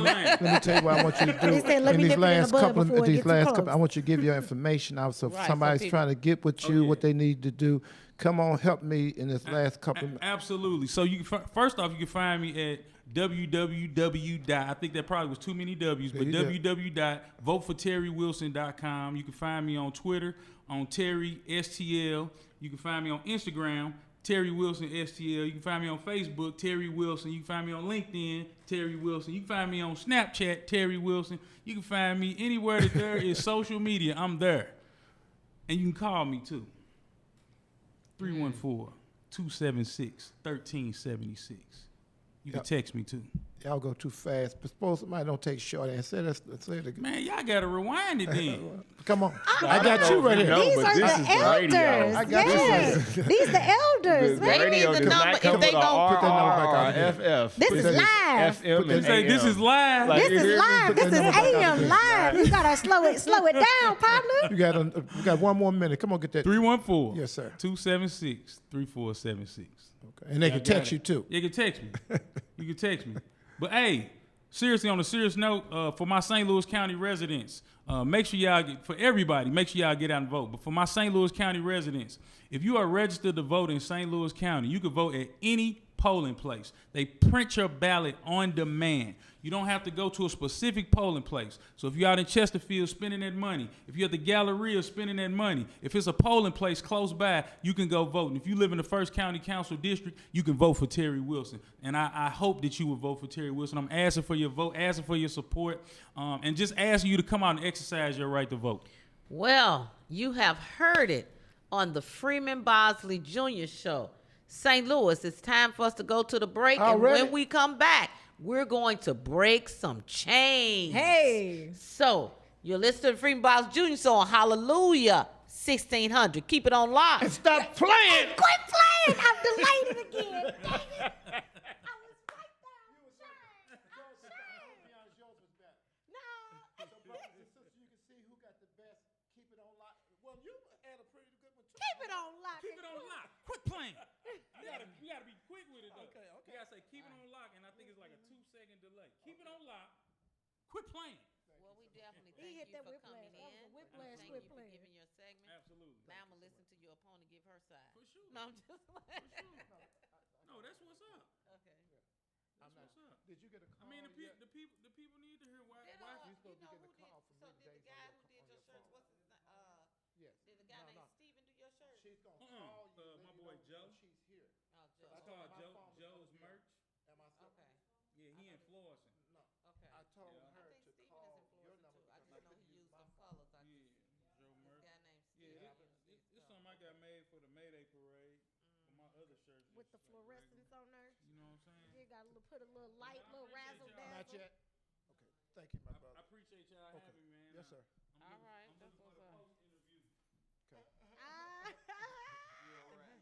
lane. Let me tell you what I want you to do. They said, "Let in me these nip it in the last bud couple before of it these gets too last couple, close." I want you to give your information out. So if Right, so somebody's people- trying to get with you, yeah. what they need to do, come on, help me in this last couple. Absolutely. So you can, first off, you can find me at www. I think that probably was too many W's, but Yeah, you did. www.voteforterrywilson.com. You can find me on Twitter on Terry STL. You can find me on Instagram Terry Wilson STL. You can find me on Facebook Terry Wilson. You can find me on LinkedIn Terry Wilson. You can find me on Snapchat Terry Wilson. You can find me anywhere that there is social media. I'm there, and you can call me too. 314-276-1376. You can Yep. text me too. Y'all go too fast. But suppose somebody don't take short answer. Say it again. Man, y'all gotta rewind it then. Come on. I got you right here. No, These but are this the is the radio. elders. I got you Yes. These the elders, The man. radio need the does number not if come they with a gon' put that number back R out or again. FF. This Put is that in- live. FM and Say AM. this is live. Like, This is here's- live. put This that is number back out AM again. live. You gotta slow it down, partner. We got 1 more minute. Come on, get that. 314. Yes, sir. 276-3476. Okay. And they can Got text it. you too. You can text me. You can text me. But hey, seriously, on a serious note, for my St. Louis County residents, make sure y'all for everybody, make sure y'all get out and vote. But for my St. Louis County residents, if you are registered to vote in St. Louis County, you can vote at any polling place. They print your ballot on demand. You don't have to go to a specific polling place. So if you're out in Chesterfield spending that money, if you're at the Galleria spending that money, if it's a polling place close by, you can go vote. And if you live in the First County Council District, you can vote for Terry Wilson. And I hope that you will vote for Terry Wilson. I'm asking for your vote, asking for your support, and just asking you to come out and exercise your right to vote. Well, you have heard it on the Freeman Bosley Jr. Show. St. Louis, it's time for us to go to the break. Already? And when we come back, we're going to break some chains. Hey. So, you're listening to the Freeman Bosley Jr. Show on Hallelujah 1600. Keep it on lock. Stop playing. Quit playing. I'm delayed it again. Dang it. I was right there. Keep it on lock. Keep it on lock. Quit playing. You gotta be quick with it though. Okay. You gotta say keep it on lock, and I think it's like a 2-second delay. Keep it on lock. Quit playing. Well, we definitely He thank hit you that for whiplash. coming That was in. a whiplash. Thank Quit you for playing. giving your segment. Absolutely. Now I'm going to listen to your opponent give her side. For sure. No, I'm just No, that's what's up. Okay. That's what's up. Did you get a I call? mean, yet? the people need to hear why. Did, why You supposed to who get a did, call from so me did the today guy on who did on your your shirts, phone. what's his name? Yes. Did the guy No, named no. Steven do your shirt? She's gonna call you. my Let you boy know Joe. when she's here. Oh, Joe. It's I told her called my phone was Joe's gonna be merch. Am I still? Okay, Yeah, he in Florissant. No. okay. I told Yeah. I her think to Steven is call in your Florida number too. I because just I know couldn't he use used my them phone. colors. Yeah, Joe This merch. guy named Yeah, Steven this, uses this, these this colors. something I got made for the Mayday parade. For my other shirts. With just the like fluorescence regular. on there. You know what I'm saying? You got to put a little light, I little appreciate razzle y'all. Not dazzle. yet. Okay. Thank you, my I brother. appreciate y'all Okay. having me, man. Yes, sir. All right, I'm that's looking for what's the up. post interview. Okay. Ah, You all right?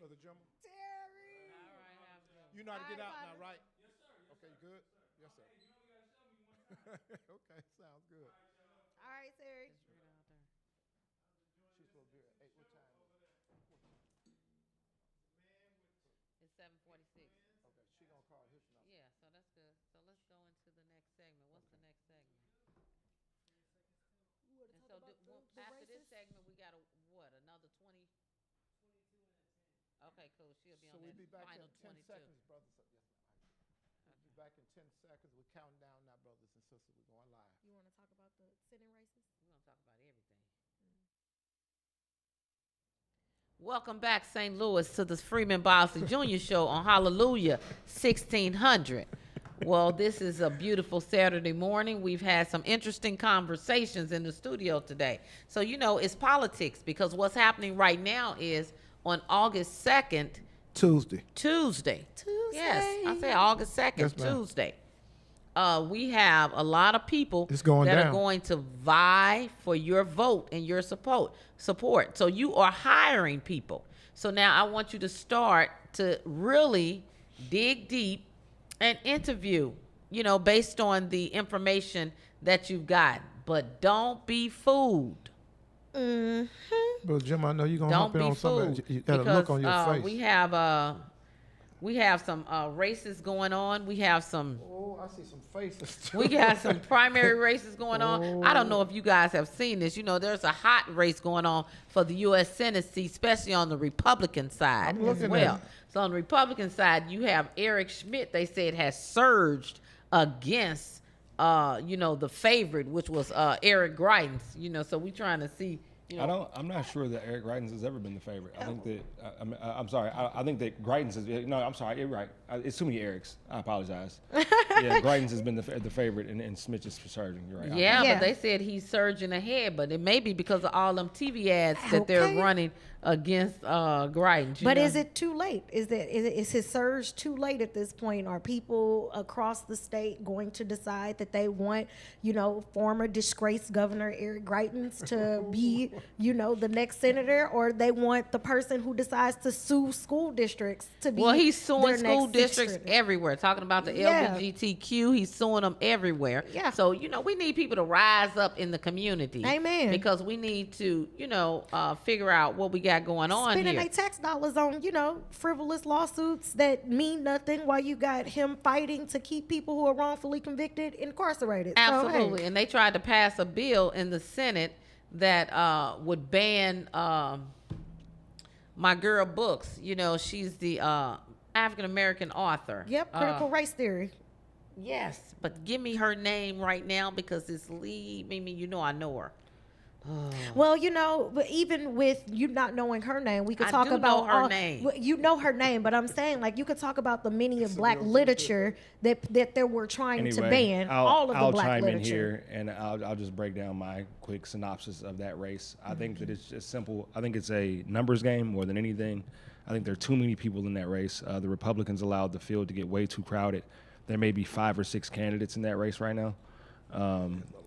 Brother Jim, Terry. All right, have a good one. you know how to get All out right, now, partner. right? Yes, sir. Yes, Okay, sir. good. Yes, Yes, sir. sir. Hey, you only gotta show me one time. Okay, sounds good. All right, Terry. Just read out there. She's supposed to be at 8. What time? It's 7:46. Okay, she gonna call his number. Yeah, so that's good. So let's go into the next segment. What's the next segment? You want to And talk so about the after this races? segment, we got another 20? Okay, cool. She'll be So on we'll that be back final in 10 22. seconds, brothers. Yes, ma'am. We'll be back in 10 seconds. We're counting down now, brothers and sisters. We're going live. You want to talk about the Senate races? We're going to talk about everything. Welcome back, St. Louis, to the Freeman Bosley Jr. Show on Hallelujah 1600. Well, this is a beautiful Saturday morning. We've had some interesting conversations in the studio today. So, it's politics because what's happening right now is on August 2nd, Tuesday. Tuesday. Yes, I say August 2nd, Yes, ma'am. Tuesday. We have a lot of people It's going that are down. going to vie for your vote and your support. So you are hiring people. So now I want you to start to really dig deep and interview, based on the information that you've got. But don't be fooled. Brother Jim, I know you're gonna Don't hop in be on something. fooled. You got a because, look on your face. we have some races going on. We have some. Oh, I see some faces. We got some primary races going on. I don't know if you guys have seen this. There's a hot race going on for the U.S. Senate seat, especially on the Republican side I'm as looking at well. it. So on the Republican side, you have Eric Schmidt. They said has surged against, the favorite, which was Eric Greitens. So we trying to see. I'm not sure that Eric Greitens has ever been the favorite. I think that I'm sorry. I think that Greitens is. No, I'm sorry. You're right. It's too many Erics. I apologize. Yeah, Greitens has been the favorite, and Smith is surging. You're right. Yeah, Yeah. but they said he's surging ahead, but it may be because of all them TV ads that they're Okay. running against Greitens. But is it too late? Is his surge too late at this point? Are people across the state going to decide that they want, former disgraced Governor Eric Greitens to be, the next senator, or they want the person who decides to sue school districts to be? Well, he's suing their school next districts senator? everywhere, talking about the Yeah. LGBTQ. He's suing them everywhere. Yeah. So, we need people to rise up in the community. Amen. Because we need to, figure out what we got going on Spending here. their tax dollars on, frivolous lawsuits that mean nothing while you got him fighting to keep people who are wrongfully convicted incarcerated. So, hey. Absolutely. And they tried to pass a bill in the Senate that would ban my girl Books. She's the African American author. Yep, critical race theory. Yes, but give me her name right now because it's Lee. Mimi, I know her. Well, but even with you not knowing her name, we could I talk do about know her name. Well, you know her name, but I'm saying you could talk about the many of black literature that they were trying to ban. All of I'll the black chime literature. in here, and I'll just break down my quick synopsis of that race. I think that it's just simple. I think it's a numbers game more than anything. I think there are too many people in that race. The Republicans allowed the field to get way too crowded. There may be 5 or 6 candidates in that race right now.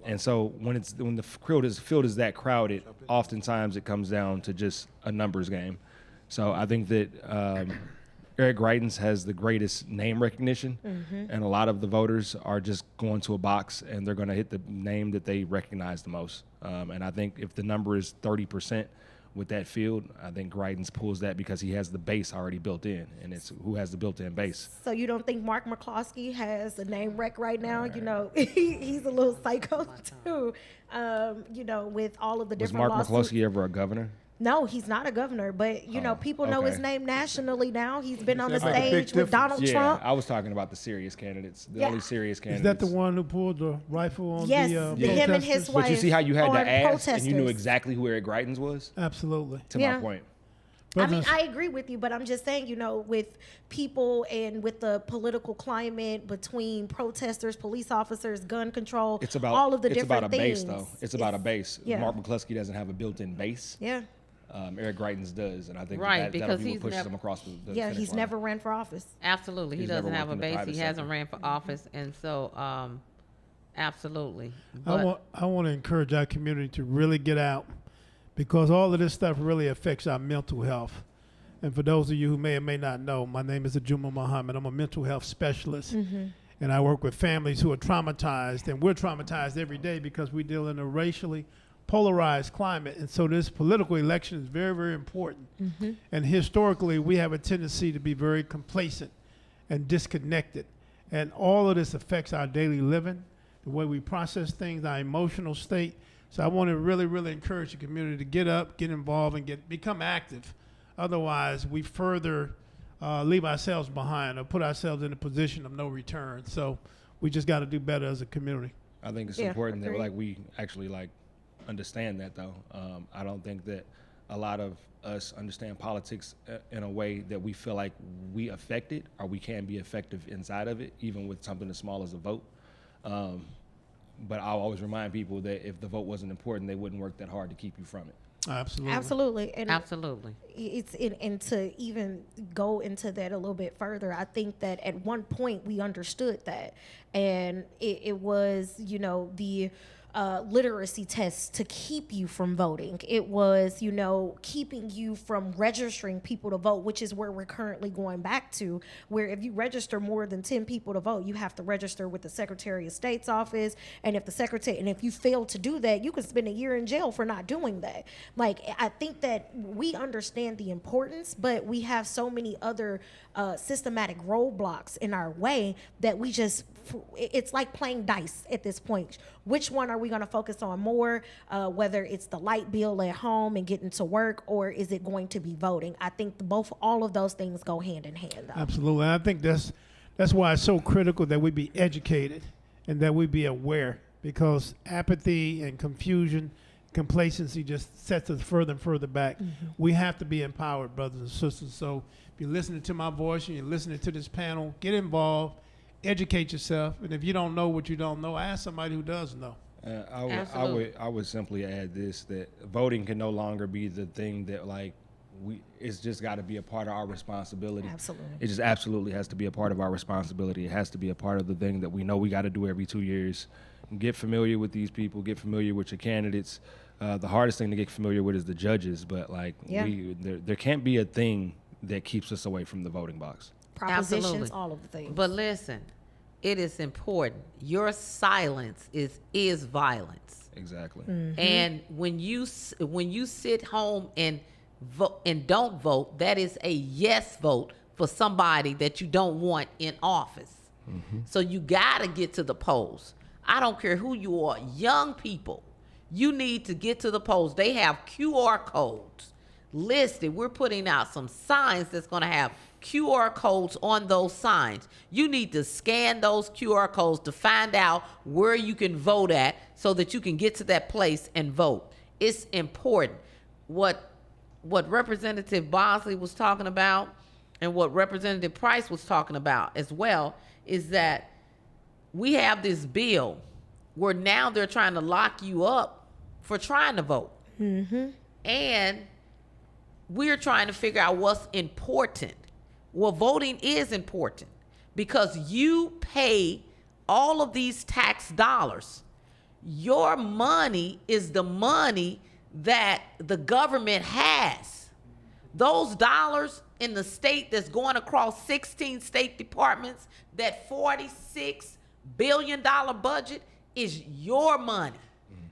And so when the field is that crowded, oftentimes it comes down to just a numbers game. So I think that Eric Greitens has the greatest name recognition, and a lot of the voters are just going to a box and they're going to hit the name that they recognize the most. And I think if the number is 30% with that field, I think Greitens pulls that because he has the base already built in, and it's who has the built-in base. So you don't think Mark McCloskey has a name wreck right now? He's a little psycho too. With all of the Was different Mark lawsuits. McCluskey ever a governor? No, he's not a governor, but you know, people know his okay. name nationally now. He's been on the that make a big stage with Donald Yeah, Trump. I was talking about the serious candidates, the Yeah. only serious Is candidates. that the one who pulled the rifle on Yes, the him and his protesters? wife. But you see how you had to on ask, and you knew protesters. exactly who Eric Greitens was. Absolutely. To Yeah. my point. I mean, Brothers- I agree with you, but I'm just saying, you know, with people and with the political climate between protesters, police officers, gun control, It's about all of the it's different about a things. base, though. It's about a base. yeah. Mark McCluskey doesn't have a built-in base. Yeah, Eric Greitens does, and I think Right, that'll because be what he's pushes never- him across the yeah. finish He's line. never ran for office. Absolutely. He He's never doesn't have worked a in the base. private He hasn't sector. ran for office. And so, absolutely. I want to encourage our community to really get out, because all of this stuff really affects our mental health. And for those of you who may or may not know, my name is Ajuma Muhammad. I'm a mental health specialist, and I work with families who are traumatized, and we're traumatized every day because we deal in a racially polarized climate. And so this political election is very, very important. And historically, we have a tendency to be very complacent and disconnected. And all of this affects our daily living, the way we process things, our emotional state. So I want to really, really encourage the community to get up, get involved, and become active. Otherwise, we further leave ourselves behind or put ourselves in a position of no return. So we just got to do better as a community. I think it's Yeah, important that agreed. we actually understand that, though. I don't think that a lot of us understand politics in a way that we feel like we affect it, or we can be effective inside of it, even with something as small as a vote. But I'll always remind people that if the vote wasn't important, they wouldn't work that hard to keep you from it. Absolutely. Absolutely, and Absolutely. it's and to even go into that a little bit further, I think that at one point we understood that, and it was, you know, the literacy tests to keep you from voting. It was, you know, keeping you from registering people to vote, which is where we're currently going back to, where if you register more than 10 people to vote, you have to register with the Secretary of State's office. And if you fail to do that, you can spend a year in jail for not doing that. Like, I think that we understand the importance, but we have so many other systematic roadblocks in our way that it's like playing dice at this point. Which one are we going to focus on more, whether it's the light bill at home and getting to work, or is it going to be voting? I think all of those things go hand in hand, though. Absolutely. And I think that's why it's so critical that we be educated and that we be aware, because apathy and confusion, complacency just sets us further and further back. We have to be empowered, brothers and sisters. So if you're listening to my voice and you're listening to this panel, get involved, educate yourself. And if you don't know what you don't know, ask somebody who does know. Absolutely. I would simply add this, that voting can no longer be the thing that it's just got to be a part of our responsibility. Absolutely. It just absolutely has to be a part of our responsibility. It has to be a part of the thing that we know we got to do every 2 years. Get familiar with these people, get familiar with your candidates. The hardest thing to get familiar with is the judges, but there can't be a thing that keeps us away from the voting box. Propositions, Absolutely. all of the things. But listen, it is important. Your silence is violence. Exactly. And when you sit home and vote and don't vote, that is a yes vote for somebody that you don't want in office. So you gotta get to the polls. I don't care who you are, young people, you need to get to the polls. They have QR codes listed. We're putting out some signs that's gonna have QR codes on those signs. You need to scan those QR codes to find out where you can vote at so that you can get to that place and vote. It's important. What Representative Bosley was talking about and what Representative Price was talking about as well is that we have this bill where now they're trying to lock you up for trying to vote. And we're trying to figure out what's important. Well, voting is important because you pay all of these tax dollars. Your money is the money that the government has. Those dollars in the state that's going across 16 state departments, that $46 billion budget is your money.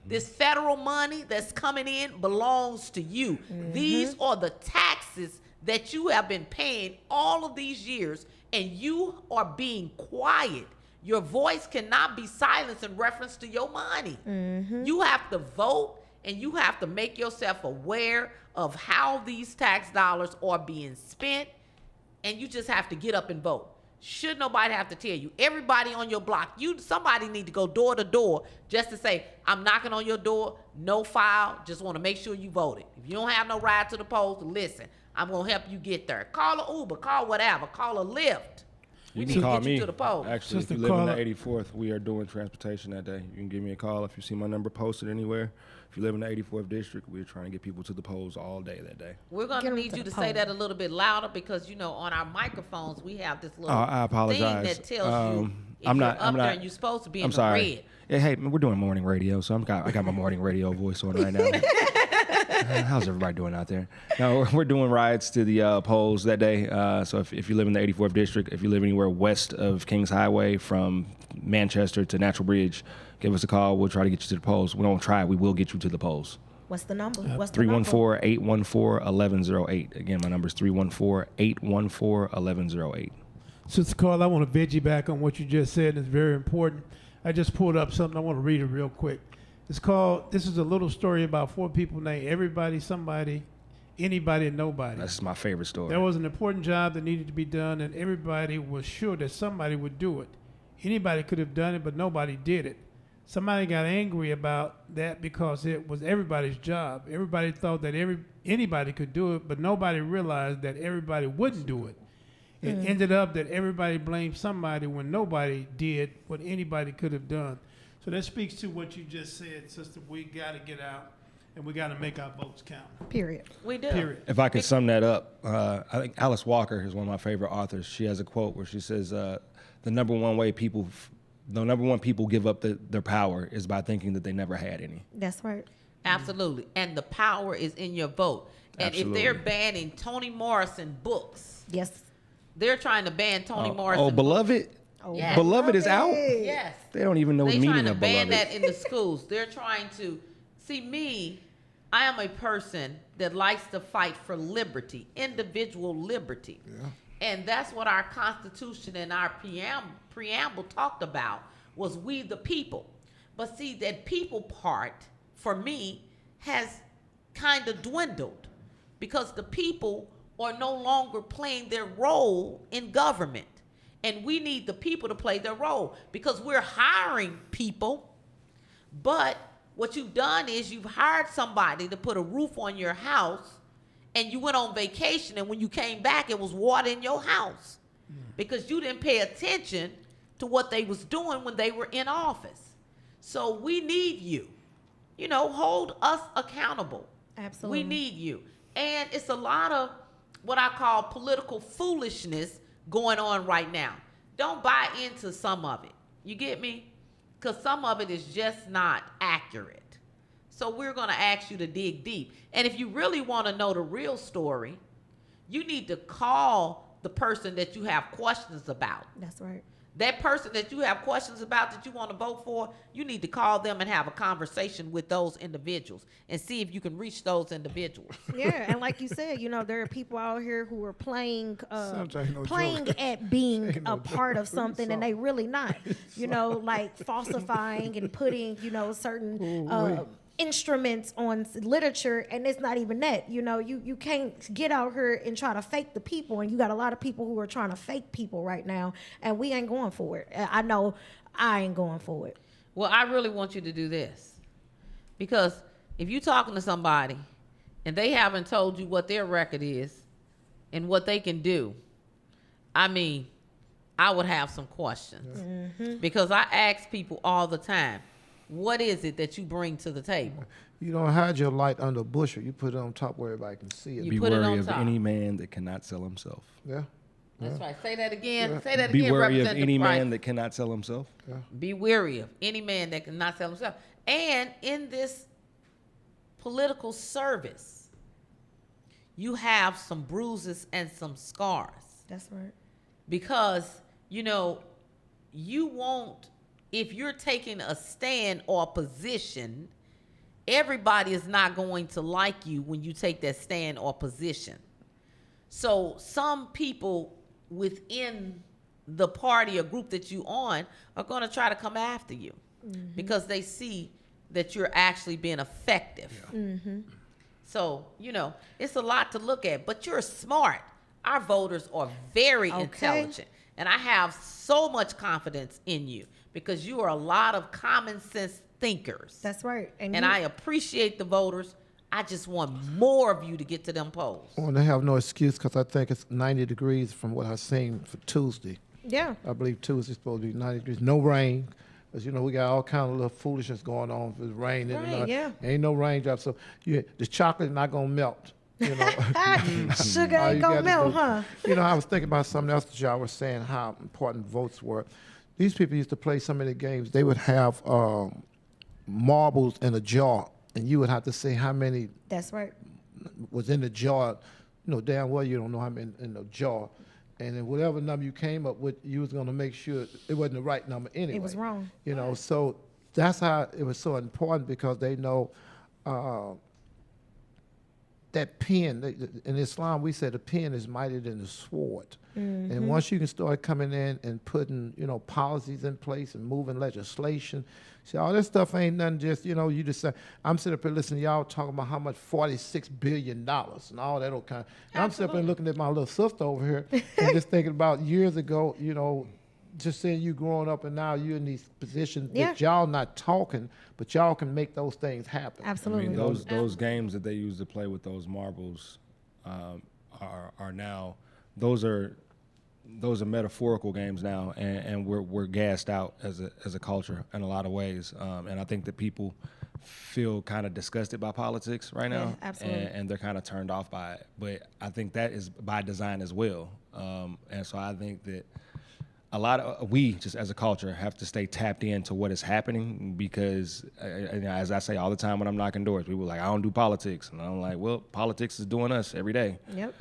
This federal money that's coming in belongs to you. These are the taxes that you have been paying all of these years, and you are being quiet. Your voice cannot be silenced in reference to your money. You have to vote and you have to make yourself aware of how these tax dollars are being spent, and you just have to get up and vote. Should nobody have to tell you? Everybody on your block, somebody need to go door to door just to say, I'm knocking on your door, no file, just want to make sure you voted. If you don't have no ride to the polls, listen, I'm going to help you get there. Call a Uber, call whatever, call a Lyft. You need can to call get you me. to the polls. Actually, Sister if you live in Carla- the 84th, we are doing transportation that day. You can give me a call if you see my number posted anywhere. If you live in the 84th district, we're trying to get people to the polls all day that day. We're going Get to 'em need to you the to say poll. that a little bit louder because, on our microphones, we have this little I apologize. thing that tells you if I'm you're not- up I'm there not- and you're supposed to be in I'm the sorry. red. Yeah, hey, man, we're doing morning radio, so I got my morning radio voice on right now. How's everybody doing out there? No, we're doing rides to the polls that day. So if you live in the 84th district, if you live anywhere west of Kings Highway from Manchester to Natural Bridge, give us a call. We'll try to get you to the polls. We don't try. We will get you to the polls. What's the number? What's the number? 314-814-1108. Again, my number is 314-814-1108. Sister Carl, I want to veggie on what you just said. It's very important. I just pulled up something. I want to read it real quick. This is a little story about 4 people named Everybody, Somebody, Anybody, and Nobody. That's my favorite story. There was an important job that needed to be done, and everybody was sure that somebody would do it. Anybody could have done it, but nobody did it. Somebody got angry about that because it was everybody's job. Everybody thought that anybody could do it, but nobody realized that everybody wouldn't do it. It ended up that everybody blamed somebody when nobody did what anybody could have done. So that speaks to what you just said, sister. We got to get out, and we got to make our votes count. Period. We do. Period. If I could sum that up, I think Alice Walker is one of my favorite authors. She has a quote where she says, the number one people give up their power is by thinking that they never had any. That's right. Absolutely. And the power is in your vote. And if they're Absolutely. banning Toni Morrison books, Yes. they're trying to ban Toni Morrison. Oh, Beloved? Oh, Yes. Beloved is out? Yes. They don't even know the They're meaning trying to of ban Beloved. that in the schools. They're trying to see me. I am a person that likes to fight for liberty, individual liberty. And that's what our Constitution and our preamble talked about was we the people. But see, that people part, for me, has kind of dwindled because the people are no longer playing their role in government. And we need the people to play their role because we're hiring people, but what you've done is you've hired somebody to put a roof on your house and you went on vacation, and when you came back, it was water in your house because you didn't pay attention to what they was doing when they were in office. So we need you. Hold us accountable. Absolutely. We need you. And it's a lot of what I call political foolishness going on right now. Don't buy into some of it. You get me? Because some of it is just not accurate. So we're going to ask you to dig deep. And if you really want to know the real story, you need to call the person that you have questions about. That's right. That person that you have questions about that you want to vote for, you need to call them and have a conversation with those individuals and see if you can reach those individuals. Yeah, and like you said, there are people out here who are playing Sometimes ain't no playing joke. at being Ain't no a part joke. of something, and they really not. Like falsifying and putting certain instruments on literature, and it's not even that. You can't get out here and try to fake the people, and you got a lot of people who are trying to fake people right now, and we ain't going for it. I know I ain't going for it. Well, I really want you to do this because if you're talking to somebody and they haven't told you what their record is and what they can do, I would have some questions because I ask people all the time, what is it that you bring to the table? You don't hide your light under a bushel. You put it on top where everybody can see it. You Be put it wary on of top. any man that cannot sell himself. Yeah. That's right. Say that again. Say that Be again. wary of Representative any Price. man that cannot sell himself. Be wary of any man that cannot sell himself. And in this political service, you have some bruises and some scars. That's right. Because, you won't, if you're taking a stand or a position, everybody is not going to like you when you take that stand or position. So some people within the party or group that you on are going to try to come after you because they see that you're actually being effective. So, it's a lot to look at, but you're smart. Our voters are very intelligent. And I have so much confidence in you because you are a lot of common sense thinkers. That's right. And I appreciate the voters. I just want more of you to get to them polls. Well, they have no excuse because I think it's 90 degrees from what I've seen for Tuesday. Yeah. I believe Tuesday's supposed to be 90 degrees. No rain. Because, we got all kind of little foolishness going on with rain. Right, yeah. Ain't no raindrops. So the chocolate not going to melt. Sugar All ain't you gonna gotta melt, do- huh? I was thinking about something else that y'all were saying, how important votes were. These people used to play so many games. They would have marbles in a jar, and you would have to say how many That's right. was in the jar. Damn well you don't know how many in the jar. And then whatever number you came up with, you was going to make sure it wasn't the right number anyway. It was wrong. So that's how it was so important because they know that pen, in Islam, we said the pen is mightier than the sword. And once you can start coming in and putting, policies in place and moving legislation, see, all this stuff ain't nothing just, you just say, I'm sitting up here listening to y'all talking about how much $46 billion and all that old kind. And I'm sitting up here looking at my little sister over here and just thinking about years ago, just saying you growing up and now you're in these positions that y'all not talking, but y'all can make those things happen. Absolutely. I mean, those games that they used to play with those marbles are now those are metaphorical games now, and we're gassed out as a culture in a lot of ways, and I think that people feel kind of disgusted by politics right now, absolutely. and they're kind of turned off by it. But I think that is by design as well, and so I think that we just as a culture have to stay tapped into what is happening because, as I say all the time when I'm knocking doors, people are like, I don't do politics, and I'm like, well, politics is doing us every day. Yep.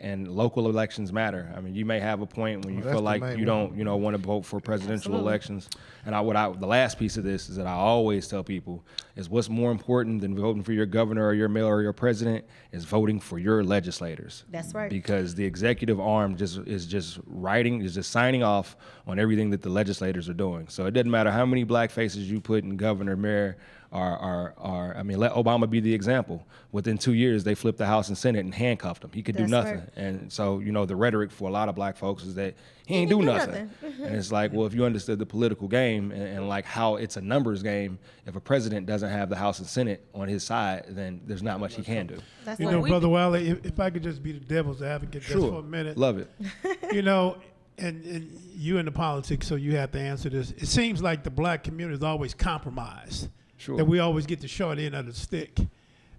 And local elections matter. I mean, you may have a point when you feel like you don't, want to vote for presidential elections. And the last piece of this is that I always tell people is what's more important than voting for your governor or your mayor or your president is voting for your legislators. That's right. Because the executive arm is just signing off on everything that the legislators are doing. So it doesn't matter how many black faces you put in governor, mayor, let Obama be the example. Within 2 years, they flipped the House and Senate and handcuffed him. He could do That's nothing. right. And so, the rhetoric for a lot of black folks is that he ain't do nothing. And it's like, well, if you understood the political game and like how it's a numbers game, if a president doesn't have the House and Senate on his side, then there's not much he can do. That's Brother Wiley, if I could just be the devil's advocate just for a minute. Love it. And you into politics, so you have to answer this. It seems like the black community is always compromised. Sure. That we always get the short end of the stick.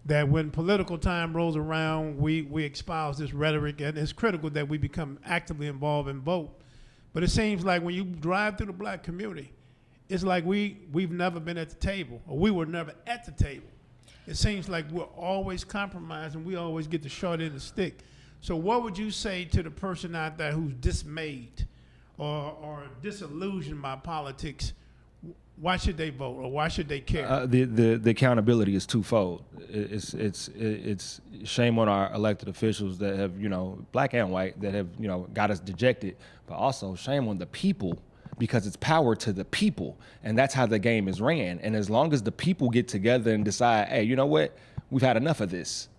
That when political time rolls around, we espouse this rhetoric, and it's critical that we become actively involved and vote. But it seems like when you drive through the black community, it's like we've never been at the table, or we were never at the table. It seems like we're always compromised, and we always get the short end of the stick. So what would you say to the person out there who's dismayed or disillusioned by politics? Why should they vote, or why should they care? The accountability is twofold. It's shame on our elected officials that have, black and white, that have, got us dejected, but also shame on the people because it's power to the people, and that's how the game is ran. And as long as the people get together and decide, hey, you know what, we've had enough of this.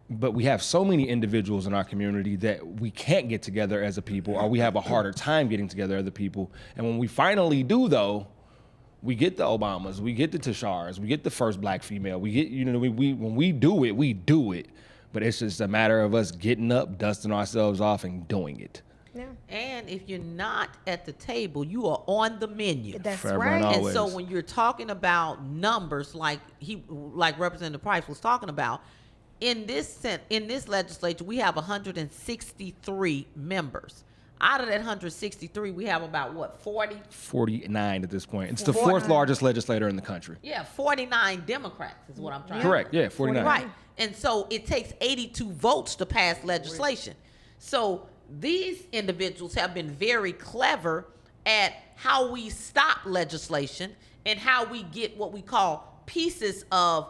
But we have so many individuals in our community that we can't get together as a people, or we have a harder time getting together as a people. And when we finally do, though, we get the Obamas, we get the Tashars, we get the first black female. We get, when we do it, we do it. But it's just a matter of us getting up, dusting ourselves off, and doing it. Yeah. And if you're not at the table, you are on the menu. That's Forever right. and And so always. when you're talking about numbers, like Representative Price was talking about, in this legislature, we have 163 members. Out of that 163, we have about 40? 49 at this point. It's the 49. fourth largest legislator in the country. Yeah, 49 Democrats is what I'm trying to Correct. Yeah, 49. Right. And so it takes 82 votes to pass legislation. So these individuals have been very clever at how we stop legislation and how we get what we call pieces of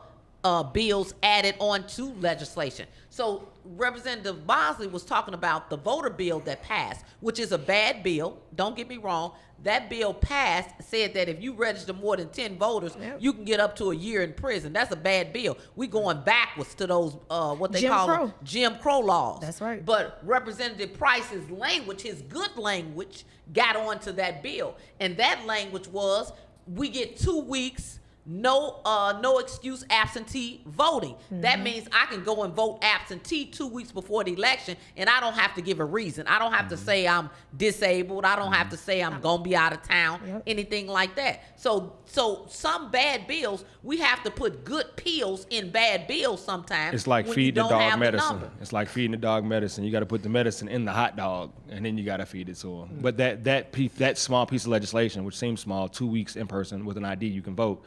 bills added on to legislation. So Representative Bosley was talking about the voter bill that passed, which is a bad bill. Don't get me wrong. That bill passed, said that if you register more than 10 voters, you can get up to a year in prison. That's a bad bill. We going backwards to those, what they Jim call Crow. them, Jim Crow laws. That's right. But Representative Price's language, his good language, got onto that bill. And that language was, we get 2 weeks, no excuse absentee voting. That means I can go and vote absentee 2 weeks before the election, and I don't have to give a reason. I don't have to say I'm disabled. I don't have to say I'm gonna be out of town, anything like that. So some bad bills, we have to put good pills in bad bills sometimes. It's like when you feeding the don't dog have the medicine. number. It's like feeding the dog medicine. You got to put the medicine in the hot dog, and then you got to feed it to him. But that small piece of legislation, which seems small, 2 weeks in person with an ID, you can vote.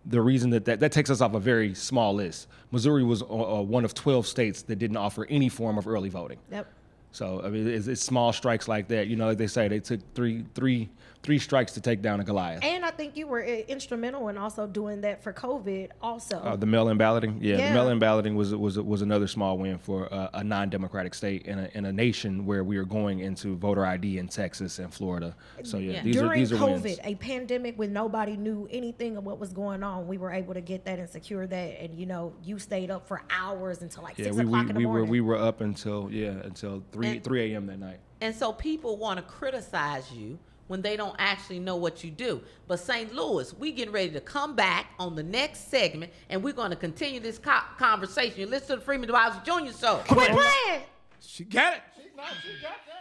The reason that takes us off a very small list. Missouri was one of 12 states that didn't offer any form of early voting. Yep. So I mean, it's small strikes like that. You know, like they say, they took three strikes to take down a Goliath. And I think you were instrumental in also doing that for COVID also. The mail-in balloting, the Yeah. mail-in balloting was another small win for a non-democratic state in a nation where we are going into voter ID in Texas and Florida. So Yeah. these During are COVID, wins. a pandemic when nobody knew anything of what was going on, we were able to get that and secure that. And you stayed up for hours until like 6 o'clock in the morning. we were up until 3 a.m. that night. And so people want to criticize you when they don't actually know what you do. But St. Louis, we getting ready to come back on the next segment, and we're going to continue this conversation. You listen to the Freeman Bosley Jr. Show. Quit playing! She got it. She got that.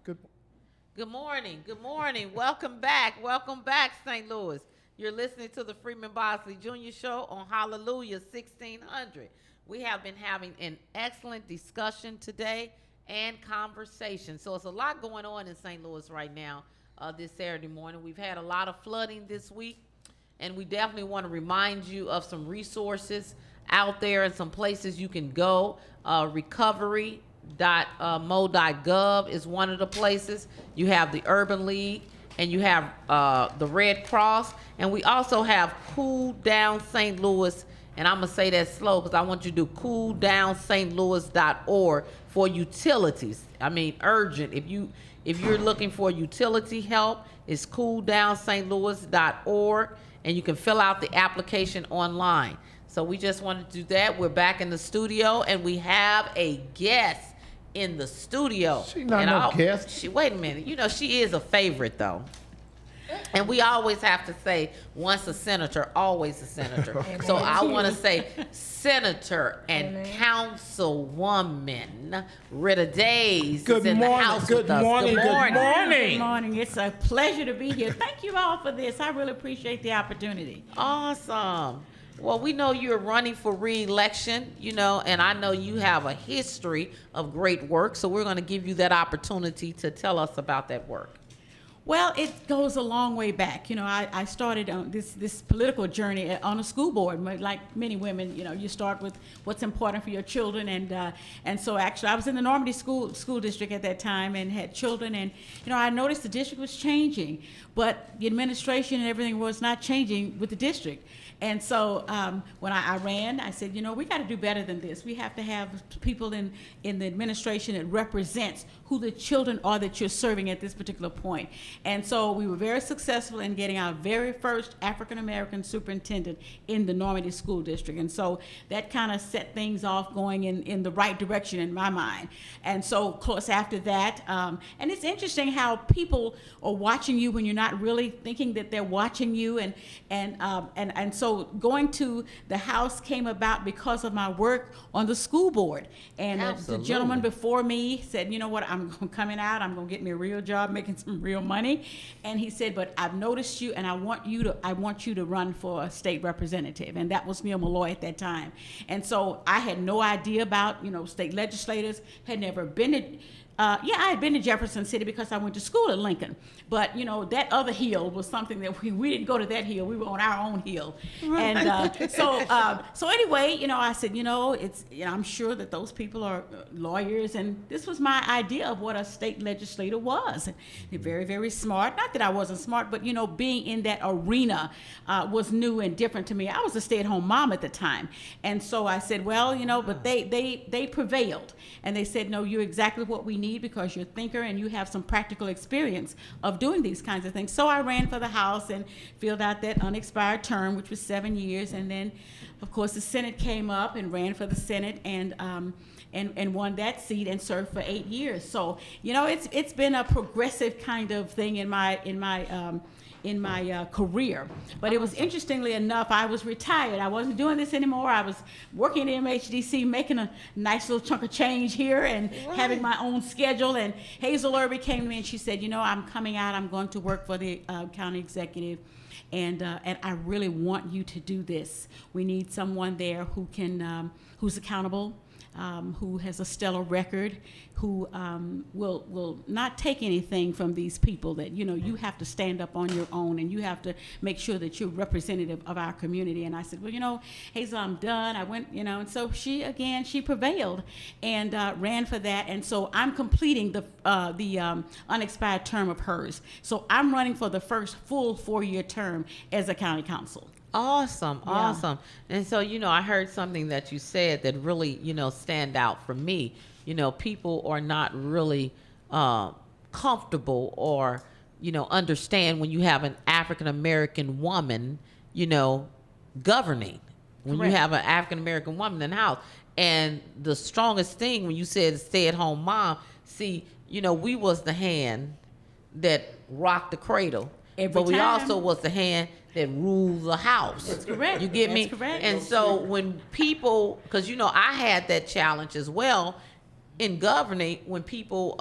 Good morning. Good morning. Welcome back, St. Louis. You're listening to the Freeman Bosley Jr. Show on Hallelujah 1600. We have been having an excellent discussion today and conversation. So it's a lot going on in St. Louis right now this Saturday morning. We've had a lot of flooding this week, and we definitely want to remind you of some resources out there and some places you can go. Recovery.mo.gov is one of the places. You have the Urban League, and you have the Red Cross, and we also have Cool Down St. Louis, and I'm gonna say that slow because I want you to do cooldowstlouis.org for utilities. I mean, urgent. If you're looking for utility help, it's cooldowstlouis.org, and you can fill out the application online. So we just wanted to do that. We're back in the studio, and we have a guest in the studio. She not no guest. Wait a minute. You know, she is a favorite, though. And we always have to say, once a senator, always a senator. So I want to say Senator and Councilwoman Rita Days is in the house with us. Good morning. Good morning. It's a pleasure to be here. Thank you all for this. I really appreciate the opportunity. Awesome. Well, we know you're running for re-election, you know, and I know you have a history of great work, so we're going to give you that opportunity to tell us about that work. Well, it goes a long way back. You know, I started on this political journey on a school board. Like many women, you know, you start with what's important for your children, and so actually I was in the Normandy school district at that time and had children, and you know, I noticed the district was changing, but the administration and everything was not changing with the district. And so when I ran, I said, you know, we got to do better than this. We have to have people in the administration that represents who the children are that you're serving at this particular point. And so we were very successful in getting our very first African-American superintendent in the Normandy School District. And so that kind of set things off going in the right direction in my mind. And so, of course, after that, and it's interesting how people are watching you when you're not really thinking that they're watching you. And so going to the House came about because of my work on the school board. And the gentleman before me said, you know what, I'm coming out, I'm going to get me a real job, making some real money. And he said, but I've noticed you, and I want you to run for a state representative. And that was Neil Malloy at that time. And so I had no idea about, you know, state legislators, had never been to, I had been to Jefferson City because I went to school at Lincoln. But, you know, that other hill was something that we didn't go to that hill. We were on our own hill. Right. And so anyway, you know, I said, you know, I'm sure that those people are lawyers. And this was my idea of what a state legislator was. They're very, very smart. Not that I wasn't smart, but, you know, being in that arena was new and different to me. I was a stay-at-home mom at the time. And so I said, well, you know, but they prevailed. And they said, no, you're exactly what we need because you're a thinker and you have some practical experience of doing these kinds of things. So I ran for the House and filled out that unexpired term, which was 7 years. And then, of course, the Senate came up and ran for the Senate and won that seat and served for 8 years. So, you know, it's been a progressive kind of thing in my career. But it was, interestingly enough, I was retired. I wasn't doing this anymore. I was working at MHDC, making a nice little chunk of change here and having my own schedule. And Hazel Irby came to me and she said, you know, I'm coming out. I'm going to work for the county executive. And I really want you to do this. We need someone there who can, who's accountable, who has a stellar record, who will not take anything from these people. That, you know, you have to stand up on your own and you have to make sure that you're representative of our community. And I said, well, you know, Hazel, I'm done. I went, you know, and so she prevailed and ran for that. And so I'm completing the unexpired term of hers. So I'm running for the first full 4-year term as a county council. Awesome. And so, you know, I heard something that you said that really, you know, stand out for me. You know, people are not really comfortable or, you know, understand when you have an African-American woman, you know, governing. When Correct. you have an African-American woman in the house. And the strongest thing when you said stay-at-home mom, see, you know, we was the hand that rocked the cradle. But we also was the hand that ruled the house. That's correct. You get me? That's correct. And so when people, because, you know, I had that challenge as well, in governing when people,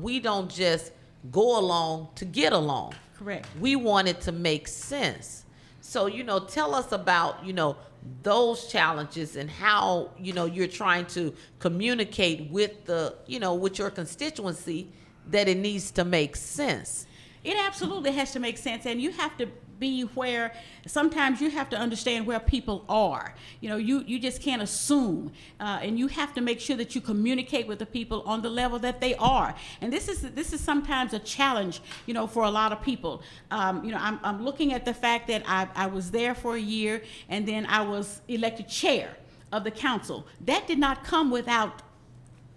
we don't just go along to get along. Correct. We want it to make sense. So, tell us about, those challenges and how, you're trying to communicate with with your constituency that it needs to make sense. It absolutely has to make sense, and you have to be where, sometimes you have to understand where people are. You just can't assume, and you have to make sure that you communicate with the people on the level that they are. And this is sometimes a challenge, for a lot of people. I'm looking at the fact that I was there for a year, and then I was elected chair of the council. That did not come without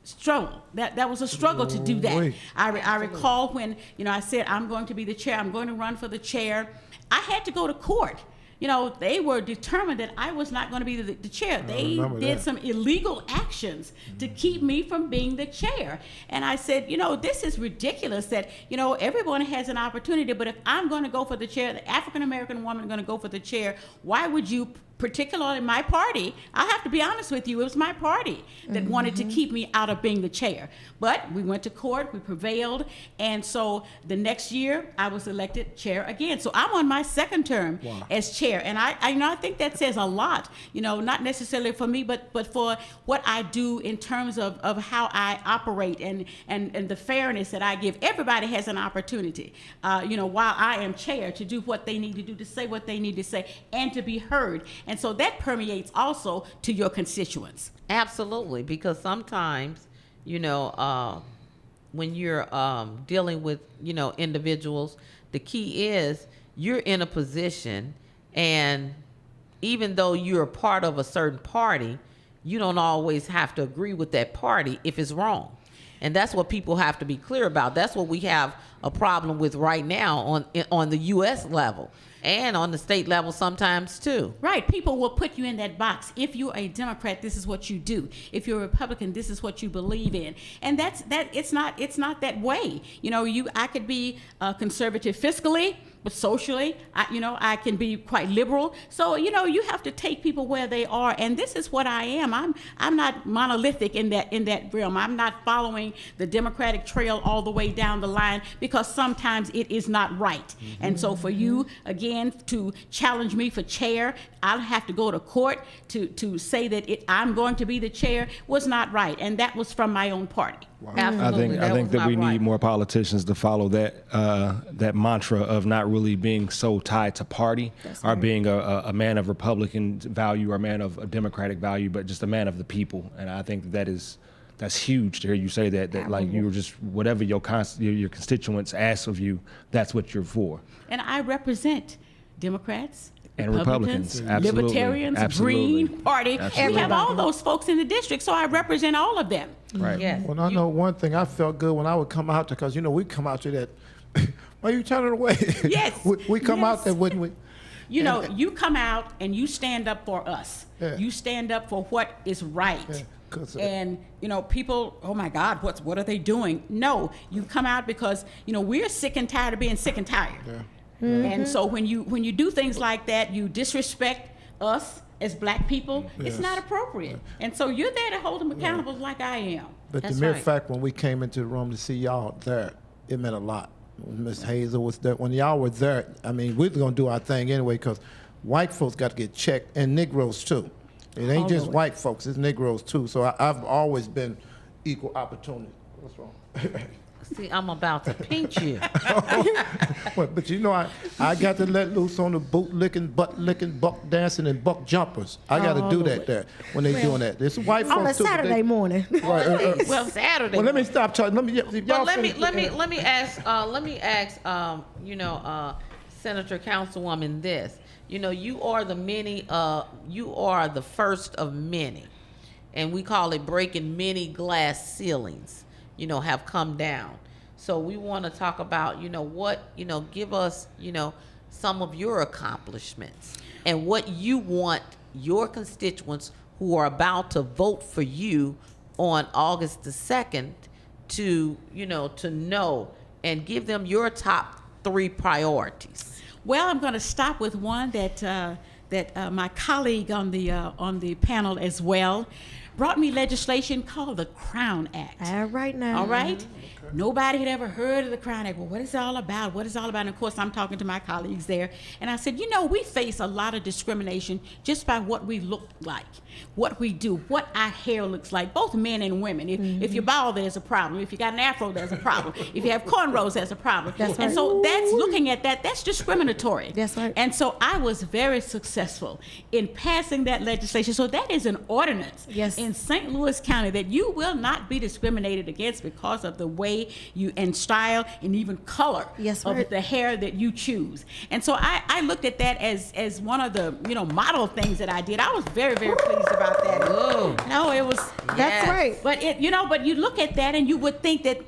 struggle. That was a struggle to do that. I recall when I said I'm going to be the chair, I'm going to run for the chair. I had to go to court. They were determined that I was not going to be the chair. They did some illegal actions to keep me from being the chair. And I said, this is ridiculous that, everyone has an opportunity, but if I'm going to go for the chair, the African-American woman going to go for the chair, why would you, particularly my party, I have to be honest with you, it was my party that wanted to keep me out of being the chair. But we went to court, we prevailed, and so the next year I was elected chair again. So I'm on my second term as chair, and I think that says a lot, not necessarily for me, but for what I do in terms of how I operate and the fairness that I give. Everybody has an opportunity, while I am chair, to do what they need to do, to say what they need to say, and to be heard. And so that permeates also to your constituents. Absolutely, because sometimes, when you're dealing with, individuals, the key is you're in a position, and even though you're a part of a certain party, you don't always have to agree with that party if it's wrong. And that's what people have to be clear about. That's what we have a problem with right now on the U.S. level. And on the state level sometimes too. Right. People will put you in that box. If you're a Democrat, this is what you do. If you're a Republican, this is what you believe in. And it's not that way. I could be conservative fiscally, but socially, I can be quite liberal. So, you have to take people where they are, and this is what I am. I'm not monolithic in that realm. I'm not following the Democratic trail all the way down the line, because sometimes it is not right. And so for you, again, to challenge me for chair, I'll have to go to court to say that I'm going to be the chair was not right, and that was from my own party. Absolutely. I think that we need more politicians to follow that mantra of not really being so tied to party, or being a man of Republican value or a man of a Democratic value, but just a man of the people. And I think that's huge to hear you say that like you were just whatever your constituents ask of you, that's what you're for. And I represent Democrats, and Republicans, Libertarians, absolutely. Green Party. Absolutely. We have all those folks in the district, so I represent all of them. Right. Yes. Well, I know one thing. I felt good when I would come out there, because we come out to that. Why are you turning away? Yes. we come out there, wouldn't we? You come out and you stand up for us. Yeah. You stand up for what is right. Yeah, and people, oh my God, what are they doing? No, you come out because we're sick and tired of being sick and tired. Yeah. And so when you do things like that, you disrespect us as black people. It's not appropriate. And so you're there to hold them accountable like I am. But That's the mere right. fact when we came into the room to see y'all there, it meant a lot. When Miss Hazel was there, when y'all were there, I mean, we were gonna do our thing anyway, because white folks got to get checked, and Negroes too. It ain't just white folks; it's Negroes too. So I've always been equal opportunity. What's wrong? See, I'm about to pinch you. But I got to let loose on the boot licking, butt licking, buck dancing, and buck jumpers. I got to do that there when they doing that. It's white folks On a too, but Saturday morning. Right, Well, Saturday. well, let me stop talking. Let me ask Senator Councilwoman this. You are the many. You are the first of many, and we call it breaking many glass ceilings. Have come down. So we want to talk about, give us, some of your accomplishments and what you want your constituents who are about to vote for you on August the 2nd to know and give them your top 3 priorities. Well, I'm going to stop with one that my colleague on the panel as well brought me legislation called the Crown Act. All right now. All right? Nobody had ever heard of the Crown Act. Well, what is it all about? What is it all about? And of course, I'm talking to my colleagues there. And I said, we face a lot of discrimination just by what we look like, what we do, what our hair looks like, both men and women. If you're bald, there's a problem. If you got an afro, there's a problem. If you have cornrows, there's a problem. That's And right. so that's looking at that's discriminatory. That's right. And so I was very successful in passing that legislation. So that is an ordinance Yes. in St. Louis County that you will not be discriminated against because of the way you and style and even color Yes, of right. the hair that you choose. And so I looked at that as one of the model things that I did. I was very, very pleased about that. Ooh. No, it was That's Yes. right. but but you look at that and you would think that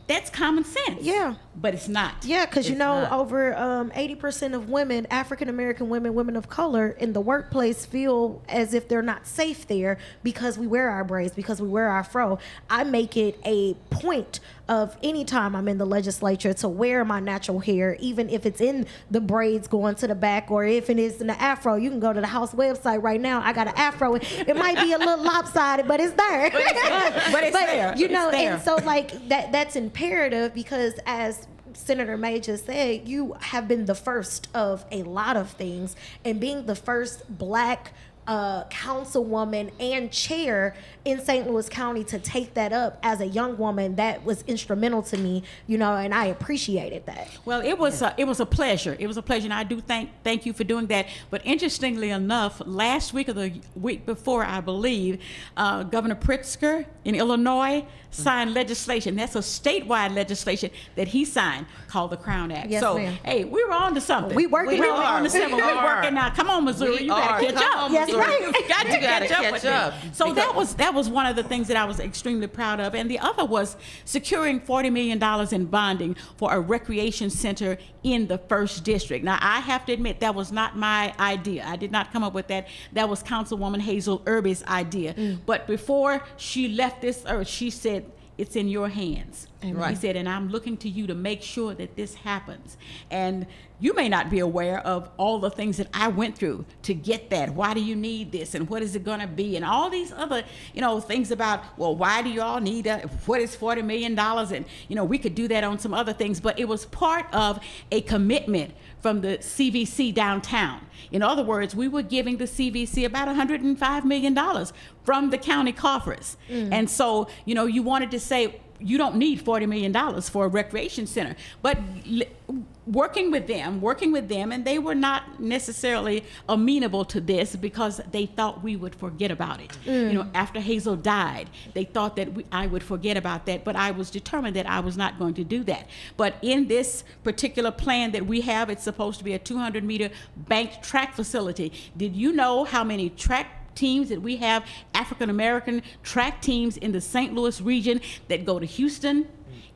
that's common sense. Yeah. But it's not. Yeah, because It's not. over 80% of women, African American women, women of color in the workplace feel as if they're not safe there because we wear our braids, because we wear our fro. I make it a point of any time I'm in the legislature to wear my natural hair, even if it's in the braids going to the back or if it is in the afro. You can go to the House website right now. I got an afro. It might be a little lopsided, but it's there. But it's there. You know, It's there. and so like that's imperative because as Senator May just said, you have been the first of a lot of things, and being the first Black councilwoman and chair in St. Louis County to take that up as a young woman, that was instrumental to me, and I appreciated that. Well, it was a pleasure. It was a pleasure, and I do thank you for doing that. But interestingly enough, last week or the week before, I believe, Governor Pritzker in Illinois signed legislation. That's a statewide legislation that he signed called the Crown Act. Yes, so, ma'am. hey, we were on to something. We working We on were it. on to something. We We're are. working now. Come on, Missouri, We you better are. catch Come up. on, Yes, Missouri. right. You got to You gotta catch up catch with me. up. So that was one of the things that I was extremely proud of, and the other was securing $40 million in bonding for a recreation center in the 1st District. Now, I have to admit that was not my idea. I did not come up with that. That was Councilwoman Hazel Irby's idea. But before she left this earth, she said, "It's in your hands." Right. He said, "And I'm looking to you to make sure that this happens." And you may not be aware of all the things that I went through to get that. Why do you need this? And what is it going to be? And all these other, things about, well, why do you all need what is $40 million? And, we could do that on some other things. But it was part of a commitment from the CVC downtown. In other words, we were giving the CVC about $105 million from the county coffers. And so, you wanted to say, you don't need $40 million for a recreation center. But working with them, and they were not necessarily amenable to this because they thought we would forget about it. After Hazel died, they thought that I would forget about that, but I was determined that I was not going to do that. But in this particular plan that we have, it's supposed to be a 200-meter banked track facility. Did you know how many track teams that we have, African American track teams in the St. Louis region that go to Houston,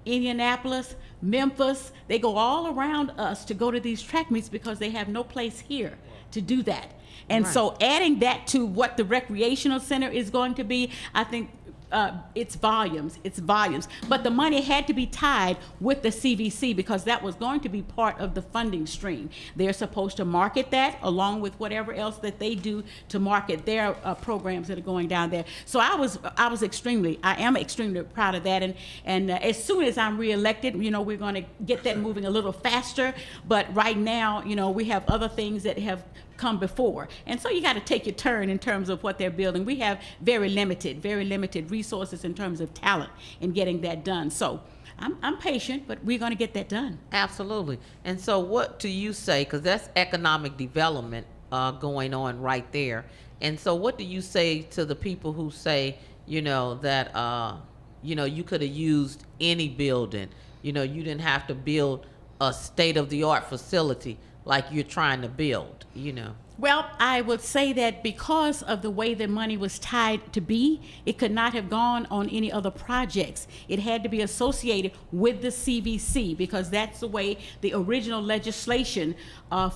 Indianapolis, Memphis? They go all around us to go to these track meets because they have no place here to do that. And so adding that to what the recreational center is going to be, I think it's volumes. But the money had to be tied with the CVC because that was going to be part of the funding stream. They're supposed to market that along with whatever else that they do to market their programs that are going down there. So I am extremely proud of that. And as soon as I'm reelected, we're going to get that moving a little faster. But right now, we have other things that have come before. And so you got to take your turn in terms of what they're building. We have very limited resources in terms of talent in getting that done. So I'm patient, but we're going to get that done. Absolutely. And so what do you say, because that's economic development going on right there. And so what do you say to the people who say, that, you could have used any building, you didn't have to build a state-of-the-art facility like you're trying to build, Well, I would say that because of the way the money was tied to be, it could not have gone on any other projects. It had to be associated with the CVC because that's the way the original legislation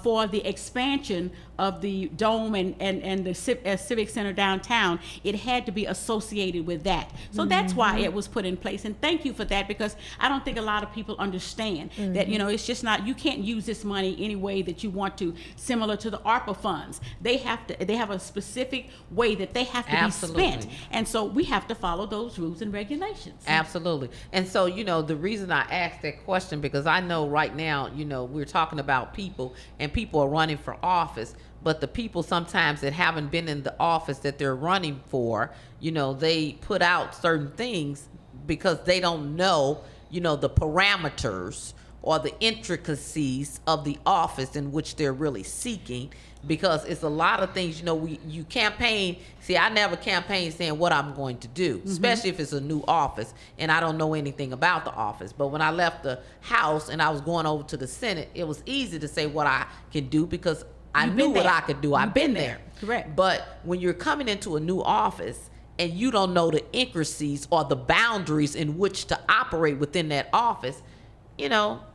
for the expansion of the Dome and the Civic Center downtown, it had to be associated with that. So that's why it was put in place. And thank you for that because I don't think a lot of people understand that, it's just not, you can't use this money any way that you want to, similar to the ARPA funds. funds. They have a specific way that they have to Absolutely. be spent. And so we have to follow those rules and regulations. Absolutely. And so, the reason I asked that question, because I know right now, we're talking about people, and people are running for office, but the people sometimes that haven't been in the office that they're running for, they put out certain things because they don't know, the parameters or the intricacies of the office in which they're really seeking, because it's a lot of things, you campaign. See, I never campaign saying what I'm going to do, especially if it's a new office and I don't know anything about the office. But when I left the House and I was going over to the Senate, it was easy to say what I can do because I You've knew been what there. I could do. I've been there. Correct. But when you're coming into a new office and you don't know the intricacies or the boundaries in which to operate within that office,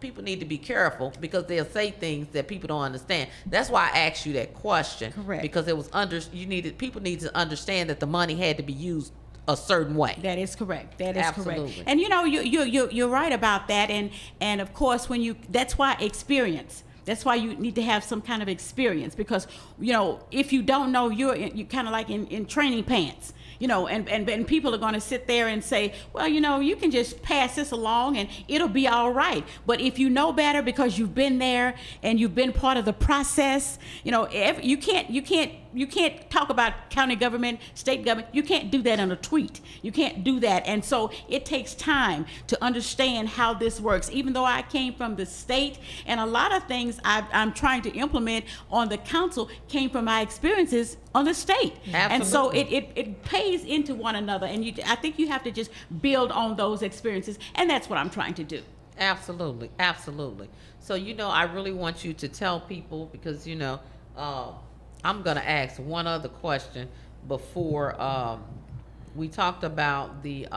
people need to be careful because they'll say things that people don't understand. That's why I asked you that question. Correct. Because it was people need to understand that the money had to be used a certain way. That is correct. That is Absolutely. correct. And you're right about that. And of course, that's why experience. That's why you need to have some kind of experience, because if you don't know, you're kind of like in training pants. And people are going to sit there and say, well, you can just pass this along and it'll be all right. But if you know better because you've been there and you've been part of the process, you can't talk about county government, state government. You can't do that on a tweet. You can't do that. And so it takes time to understand how this works. Even though I came from the state, and a lot of things I'm trying to implement on the council came from my experiences on the state. And so it pays into one another. And I think you have to just build on those experiences. And that's what I'm trying to do. Absolutely. Absolutely. So, I really want you to tell people, because, I'm going to ask one other question before we talked about the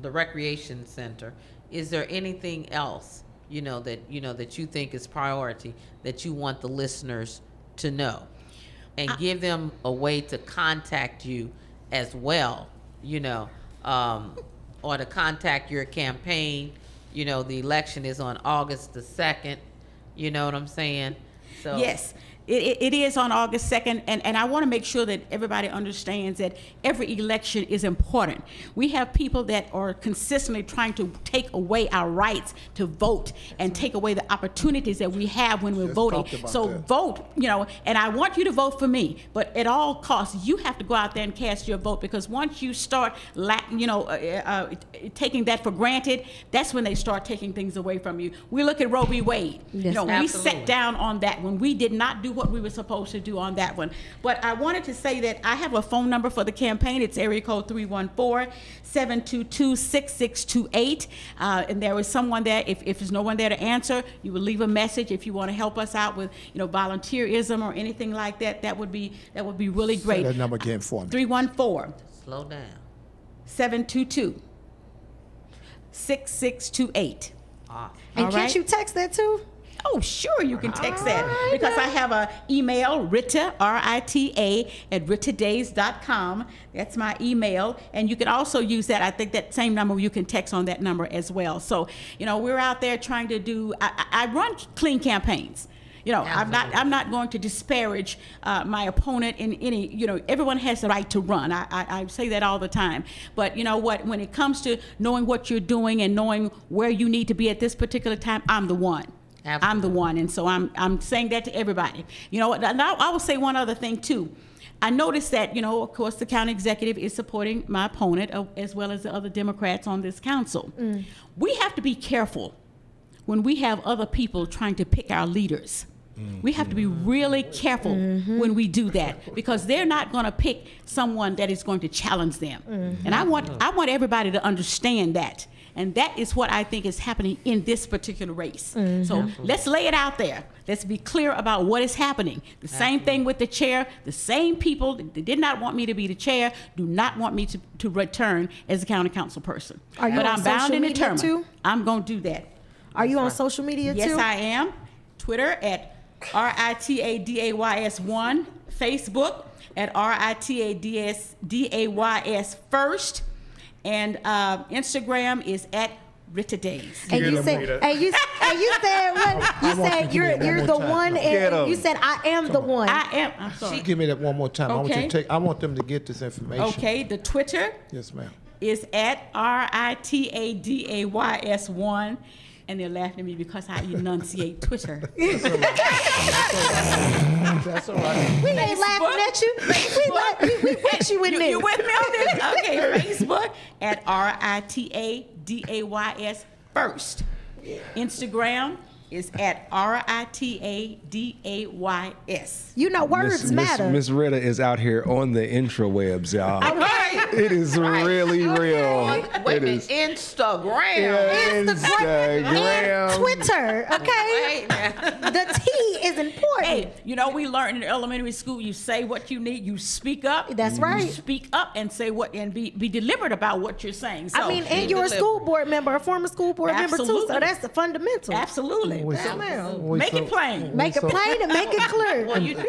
recreation center. Is there anything else, that you think is priority that you want the listeners to know, and give them a way to contact you as well, or to contact your campaign? The election is on August the 2nd. You know what I'm saying? So Yes, it is on August 2nd, and I want to make sure that everybody understands that every election is important. We have people that are consistently trying to take away our rights to vote and take away the opportunities that we have when we're voting. So vote, and I want you to vote for me, but at all costs, you have to go out there and cast your vote, because once you start, taking that for granted, that's when they start taking things away from you. We look at Roe v. Wade. Yes. We Absolutely. sat down on that when we did not do what we were supposed to do on that one. But I wanted to say that I have a phone number for the campaign. It's area code 314-722-6628. And there is someone there. If there's no one there to answer, you will leave a message. If you want to help us out with, volunteerism or anything like that, that would be really great. Say that number again for me. 314 slow down. 722-6628. Awesome. And All can't right. you text that too? Oh, sure, you can text that, Alright because I now. have a email, Rita, R-I-T-A, @ritadays.com. That's my email. And you can also use that. I think that same number, you can text on that number as well. So, we're out there trying to do, I run clean campaigns. I'm not going to disparage my opponent in any, everyone has the right to run. I say that all the time. But you know what, when it comes to knowing what you're doing and knowing where you need to be at this particular time, I'm the one. Absolutely. I'm the one. And so I'm saying that to everybody. And I will say one other thing too. I noticed that, of course, the county executive is supporting my opponent as well as the other Democrats on this council. We have to be careful when we have other people trying to pick our leaders. We have to be really careful when we do that, because they're not going to pick someone that is going to challenge them. And I want everybody to understand that. And that is what I think is happening in this particular race. So let's lay it out there. Let's be clear about what is happening. The same thing with the chair. The same people that did not want me to be the chair do not want me to return as a county council person. Are you but on I'm bound social and media determined. too? I'm going to do that. Are you on social media too? Yes, I am. Twitter at RITADAYS1. Facebook at RITADAYS first. And Instagram is at Rita Days. And you said, you said what? You want you said to give me that one you're more the time. one, Get 'em. and you said I am the one. I'm sorry. Give me that one more time. I want you to Okay. take. I want them to get this information. Okay, the Twitter Yes, ma'am. is at RITADAYS1. And they're laughing at me because I enunciate Twitter. That's all right. We ain't laughing at you. We with you in You, this. you with me on this? Okay, Facebook at RITADAYS first. Instagram is at RITADAYS. You know, words matter. Miss Rita is out here on the intrawebs, y'all. Okay. It is really real. Wait a It minute, is. Instagram. Instagram. Twitter, okay? Wait now. The T is important. Hey, you know, we learned in elementary school, you say what you need, you speak up. That's right. You speak up and say what, and be deliberate about what you're saying. So, I mean, and you're a school board member, a former school board member too, so Absolutely. that's the fundamental. absolutely. Yes, ma'am. Make it plain. Make it plain and make it clear. Well, you, Go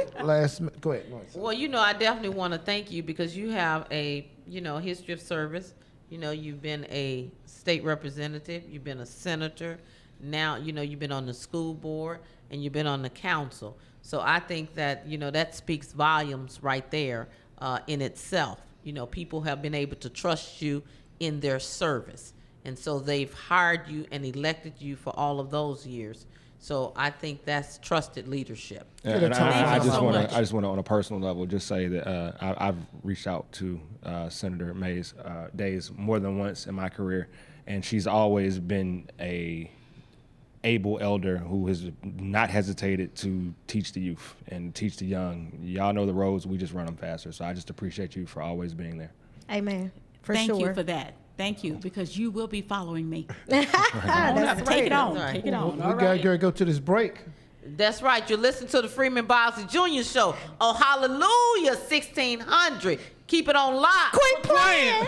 ahead. Noise. well, I definitely want to thank you because you have a, history of service. You've been a state representative, you've been a senator. Now, you've been on the school board and you've been on the council. So I think that, that speaks volumes right there in itself. People have been able to trust you in their service. And so they've hired you and elected you for all of those years. So I think that's trusted leadership. Get a And time I for just so want much. to, on a personal level, just say that I've reached out to Senator May's Days more than once in my career, and she's always been a able elder who has not hesitated to teach the youth and teach the young. Y'all know the roads, we just run them faster. So I just appreciate you for always being there. Amen. For Thank sure. you for that. Thank you, because you will be following me. That's Take it on. That's right. Take it on. We All gotta right. go to this break. That's right. You're listening to the Freeman Bosley Jr. Show. Oh, hallelujah, 1600. Keep it on lock. Quit playing.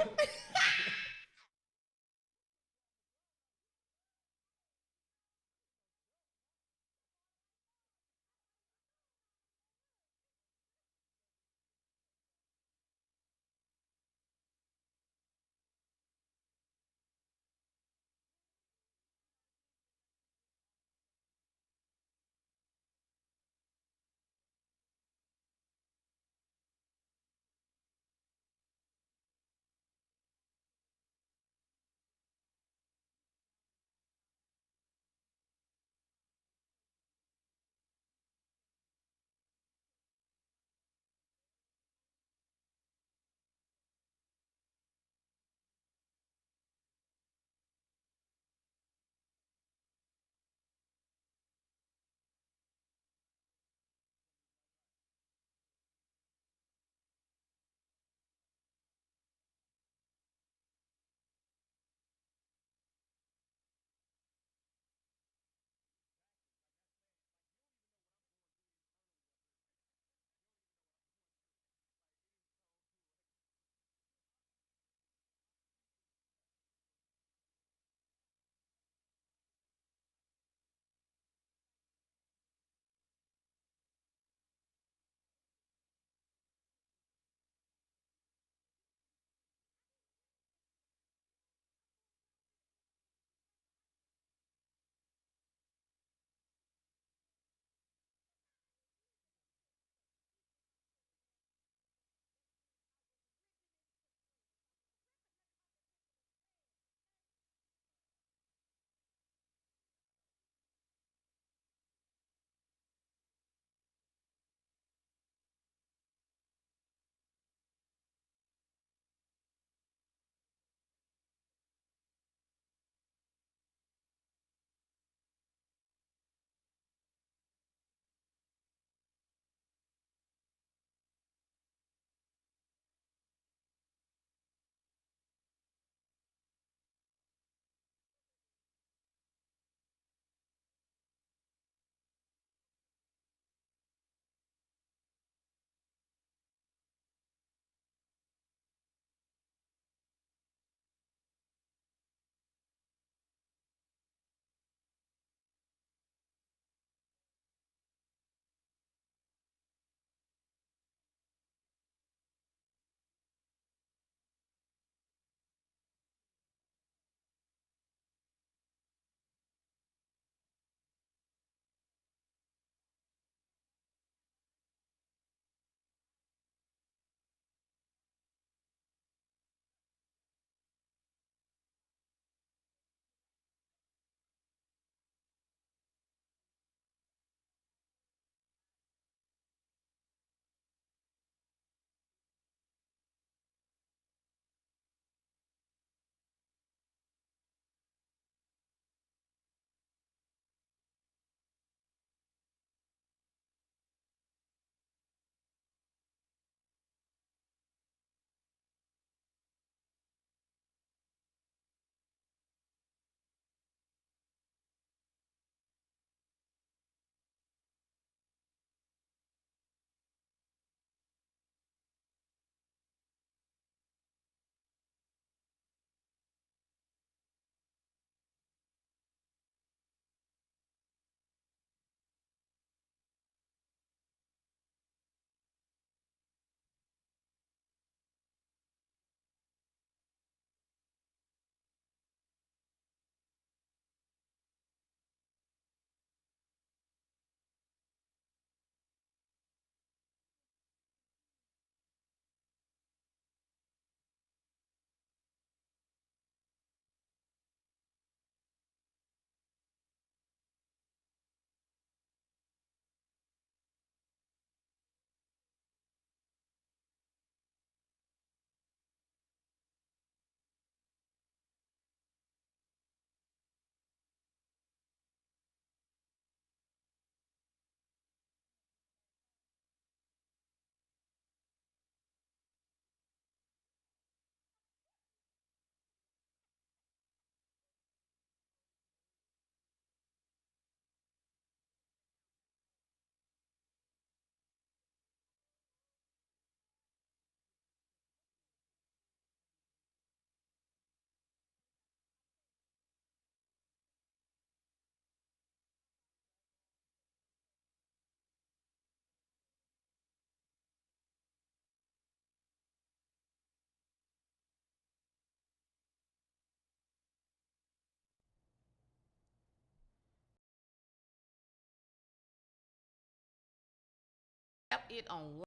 it on.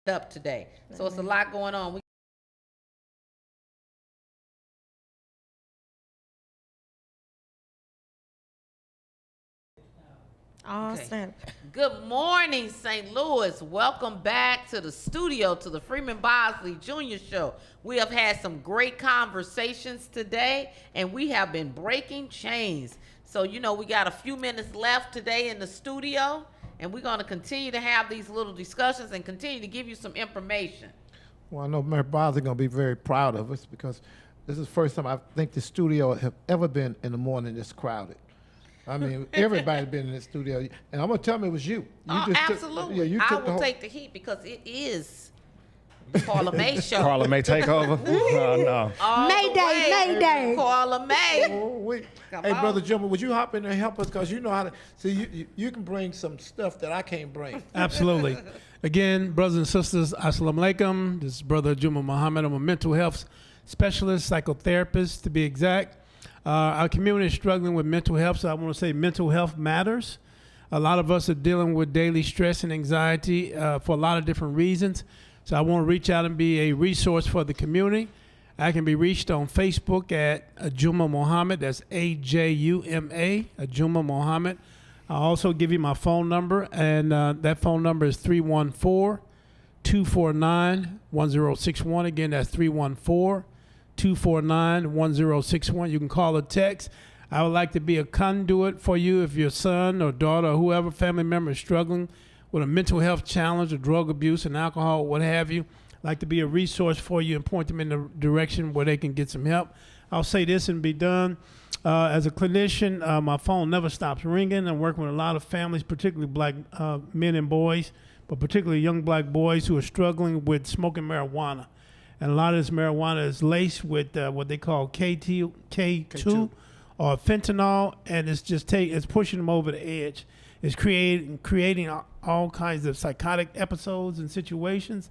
Up today. So it's a lot going on. Awesome. Good morning, St. Louis. Welcome back to the studio, to the Freeman Bosley Jr. Show. We have had some great conversations today, and we have been breaking chains. So, we got a few minutes left today in the studio, and we're going to continue to have these little discussions and continue to give you some information. Well, I know Mayor Bosley going to be very proud of us because this is the first time I think the studio have ever been in the morning this crowded. I mean, everybody's been in the studio, and I'm gonna tell them it was you. Absolutely. I will take the heat because it is Carla May show. Carla May takeover. No. Mayday. Carla May. Hey, Brother Jimmy, would you hop in there and help us? Because you know how to, see, you can bring some stuff that I can't bring. Absolutely. Again, brothers and sisters, assalamu alaikum. This is Brother Juma Muhammad. I'm a mental health specialist, psychotherapist to be exact. Our community is struggling with mental health, so I want to say mental health matters. A lot of us are dealing with daily stress and anxiety for a lot of different reasons. So I want to reach out and be a resource for the community. I can be reached on Facebook at Ajuma Muhammad. That's AJUMA, Ajuma Muhammad. I'll also give you my phone number, and that phone number is 314-249-1061. Again, that's 314-249-1061. You can call or text. I would like to be a conduit for you if your son or daughter or whoever family member is struggling with a mental health challenge or drug abuse and alcohol, what have you. I'd like to be a resource for you and point them in the direction where they can get some help. I'll say this and be done. As a clinician, my phone never stops ringing. I'm working with a lot of families, particularly black men and boys, but particularly young black boys who are struggling with smoking marijuana. And a lot of this marijuana is laced with what they call K2 or fentanyl, and it's just it's pushing them over the edge. It's creating all kinds of psychotic episodes and situations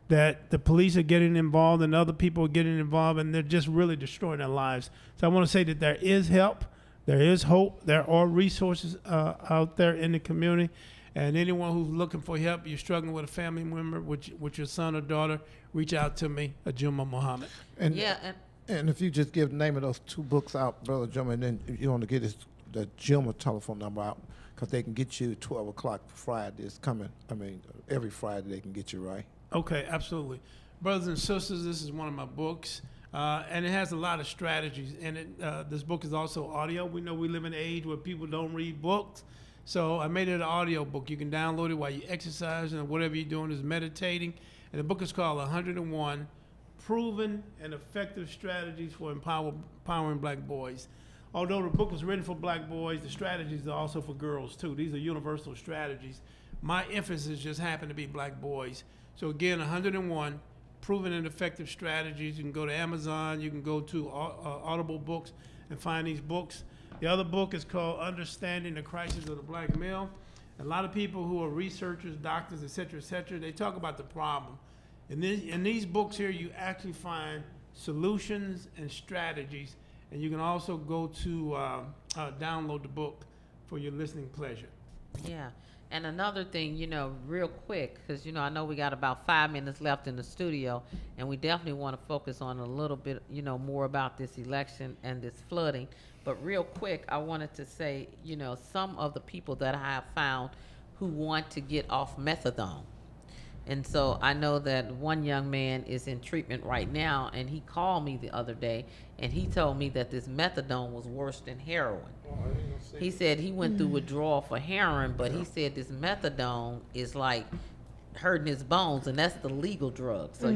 that the police are getting involved and other people are getting involved, and they're just really destroying their lives. So I want to say that there is help, there is hope, there are resources out there in the community, and anyone who's looking for help, you're struggling with a family member, with your son or daughter, reach out to me, Ajuma Muhammad. And if you just give the name of those two books out, Brother Juma, and then you want to get the Juma telephone number out, because they can get you 12 o'clock Friday is coming. I mean, every Friday they can get you, right? Okay, absolutely. Brothers and sisters, this is one of my books, and it has a lot of strategies in it. This book is also audio. We know we live in an age where people don't read books, so I made it an audio book. You can download it while you exercise and whatever you're doing is meditating. And the book is called 101 Proven and Effective Strategies for Empowering Black Boys. Although the book is written for black boys, the strategies are also for girls too. These are universal strategies. My emphasis just happened to be black boys. So again, 101 Proven and Effective Strategies. You can go to Amazon, you can go to Audible Books and find these books. The other book is called Understanding the Crisis of the Black Male. A lot of people who are researchers, doctors, et cetera, they talk about the problem. In these books here, you actually find solutions and strategies, and you can also go to download the book for your listening pleasure. Yeah. And another thing, real quick, because, I know we got about 5 minutes left in the studio, and we definitely want to focus on a little bit, more about this election and this flooding. But real quick, I wanted to say, some of the people that I have found who want to get off methadone. And so I know that one young man is in treatment right now, and he called me the other day, and he told me that this methadone was worse than heroin. He said he went through withdrawal for heroin, but he said this methadone is like hurting his bones, and that's the legal drug. So,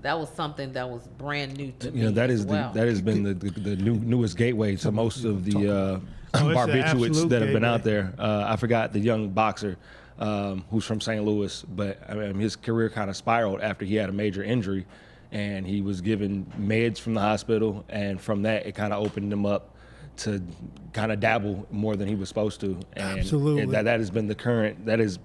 that was something that was brand new to me. That as well. That has been the newest gateway to most of the barbiturates that have been out there. I forgot the young boxer who's from St. Louis, but his career kind of spiraled after he had a major injury, and he was given meds from the hospital, and from that it kind of opened him up to kind of dabble more than he was supposed to, and Absolutely. that has been the current that is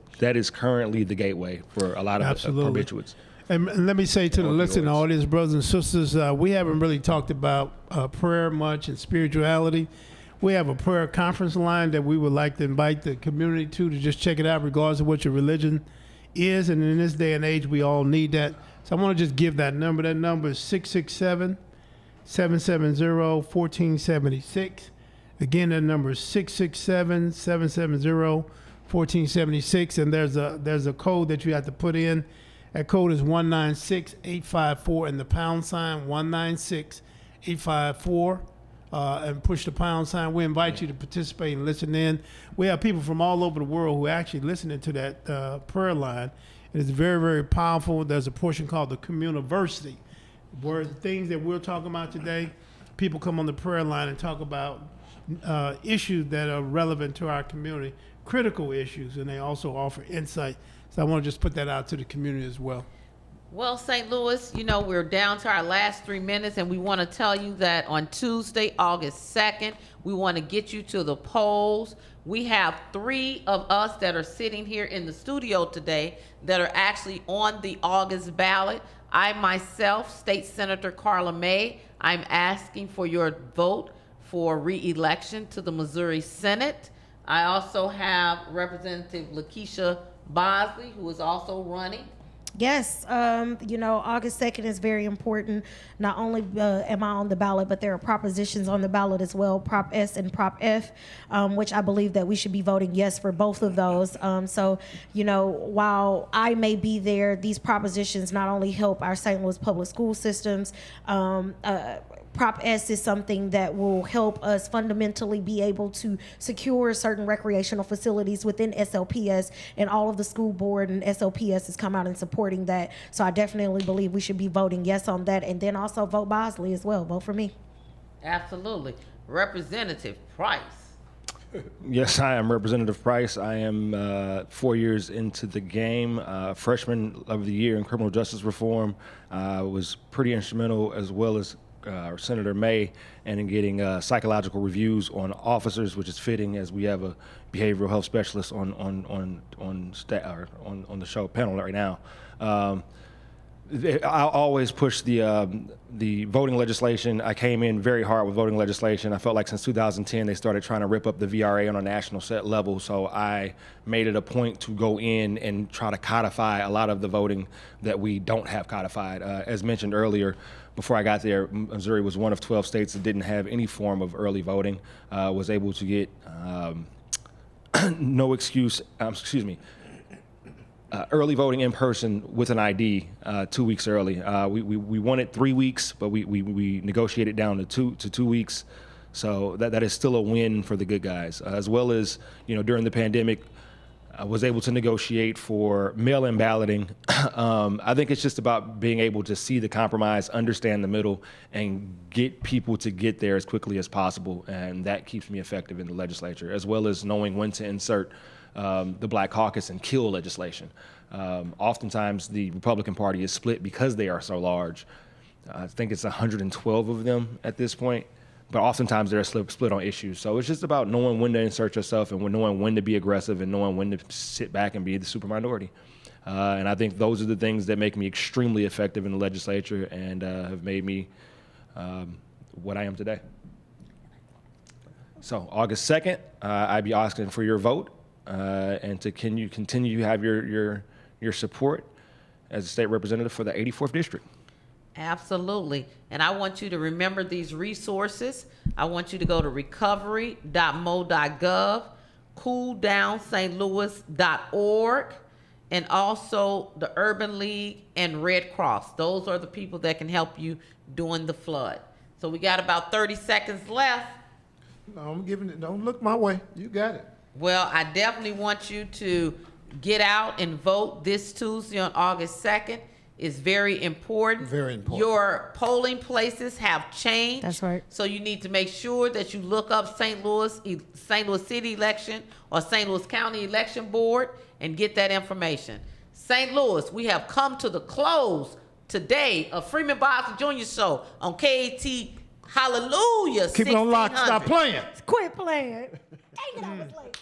currently the gateway for a lot of barbiturates. And let me say to the listening audience, brothers and sisters, we haven't really talked about prayer much and spirituality. We have a prayer conference line that we would like to invite the community to just check it out, regardless of what your religion is. And in this day and age, we all need that. So I want to just give that number. That number is 667-770-1476. Again, that number is 667-770-1476. And there's a code that you have to put in. That code is 196854 and the pound sign 196854. And push the pound sign. We invite you to participate and listen in. We have people from all over the world who are actually listening to that prayer line. It is very, very powerful. There's a portion called the Communiversity, where the things that we're talking about today, people come on the prayer line and talk about issues that are relevant to our community, critical issues, and they also offer insight. So I want to just put that out to the community as well. Well, St. Louis, we're down to our last 3 minutes, and we want to tell you that on Tuesday, August 2nd, we want to get you to the polls. We have 3 of us that are sitting here in the studio today that are actually on the August ballot. I myself, State Senator Carla May, I'm asking for your vote for re-election to the Missouri Senate. I also have Representative Lakeisha Bosley, who is also running. Yes, August 2nd is very important. Not only am I on the ballot, but there are propositions on the ballot as well, Prop S and Prop F, which I believe that we should be voting yes for both of those. So, while I may be there, these propositions not only help our St. Louis public school systems, Prop S is something that will help us fundamentally be able to secure certain recreational facilities within SLPS, and all of the school board and SLPS has come out in supporting that. So I definitely believe we should be voting yes on that, and then also vote Bosley as well. Vote for me. Absolutely. Representative Price. Yes, I am Representative Price. I am 4 years into the game, freshman of the year in criminal justice reform. Was pretty instrumental, as well as Senator May, and in getting psychological reviews on officers, which is fitting, as we have a behavioral health specialist on the show panel right now. I always push the voting legislation. I came in very hard with voting legislation. I felt like since 2010 they started trying to rip up the VRA on a national set level, so I made it a point to go in and try to codify a lot of the voting that we don't have codified. As mentioned earlier, before I got there, Missouri was one of 12 states that didn't have any form of early voting. Was able to get early voting in person with an ID 2 weeks early. We wanted 3 weeks, but we negotiated down to 2 weeks. So that is still a win for the good guys. As well as, during the pandemic, I was able to negotiate for mail-in balloting. I think it's just about being able to see the compromise, understand the middle, and get people to get there as quickly as possible. And that keeps me effective in the legislature, as well as knowing when to insert the Black Caucus and kill legislation. Oftentimes, the Republican Party is split because they are so large. I think it's 112 of them at this point. But oftentimes they're split on issues. So it's just about knowing when to insert yourself, and knowing when to be aggressive, and knowing when to sit back and be the super minority. And I think those are the things that make me extremely effective in the legislature and have made me what I am today. So August 2nd, I'd be asking for your vote and to continue to have your support as a state representative for the 84th district. Absolutely. And I want you to remember these resources. I want you to go to recovery.mo.gov, cooldowstlouis.org, and also the Urban League and Red Cross. Those are the people that can help you during the flood. So we got about 30 seconds left. No, I'm giving it. Don't look my way. You got it. Well, I definitely want you to get out and vote this Tuesday on August 2nd. Is very important. Very important. Your polling places have changed. That's right. So you need to make sure that you look up St. Louis City election or St. Louis County Election Board and get that information. St. Louis, we have come to the close today of Freeman Bosley Jr. Show on KAT Hallelujah. Keep it on lock. Stop 1600. playing. Quit playing. Dang it, I was late.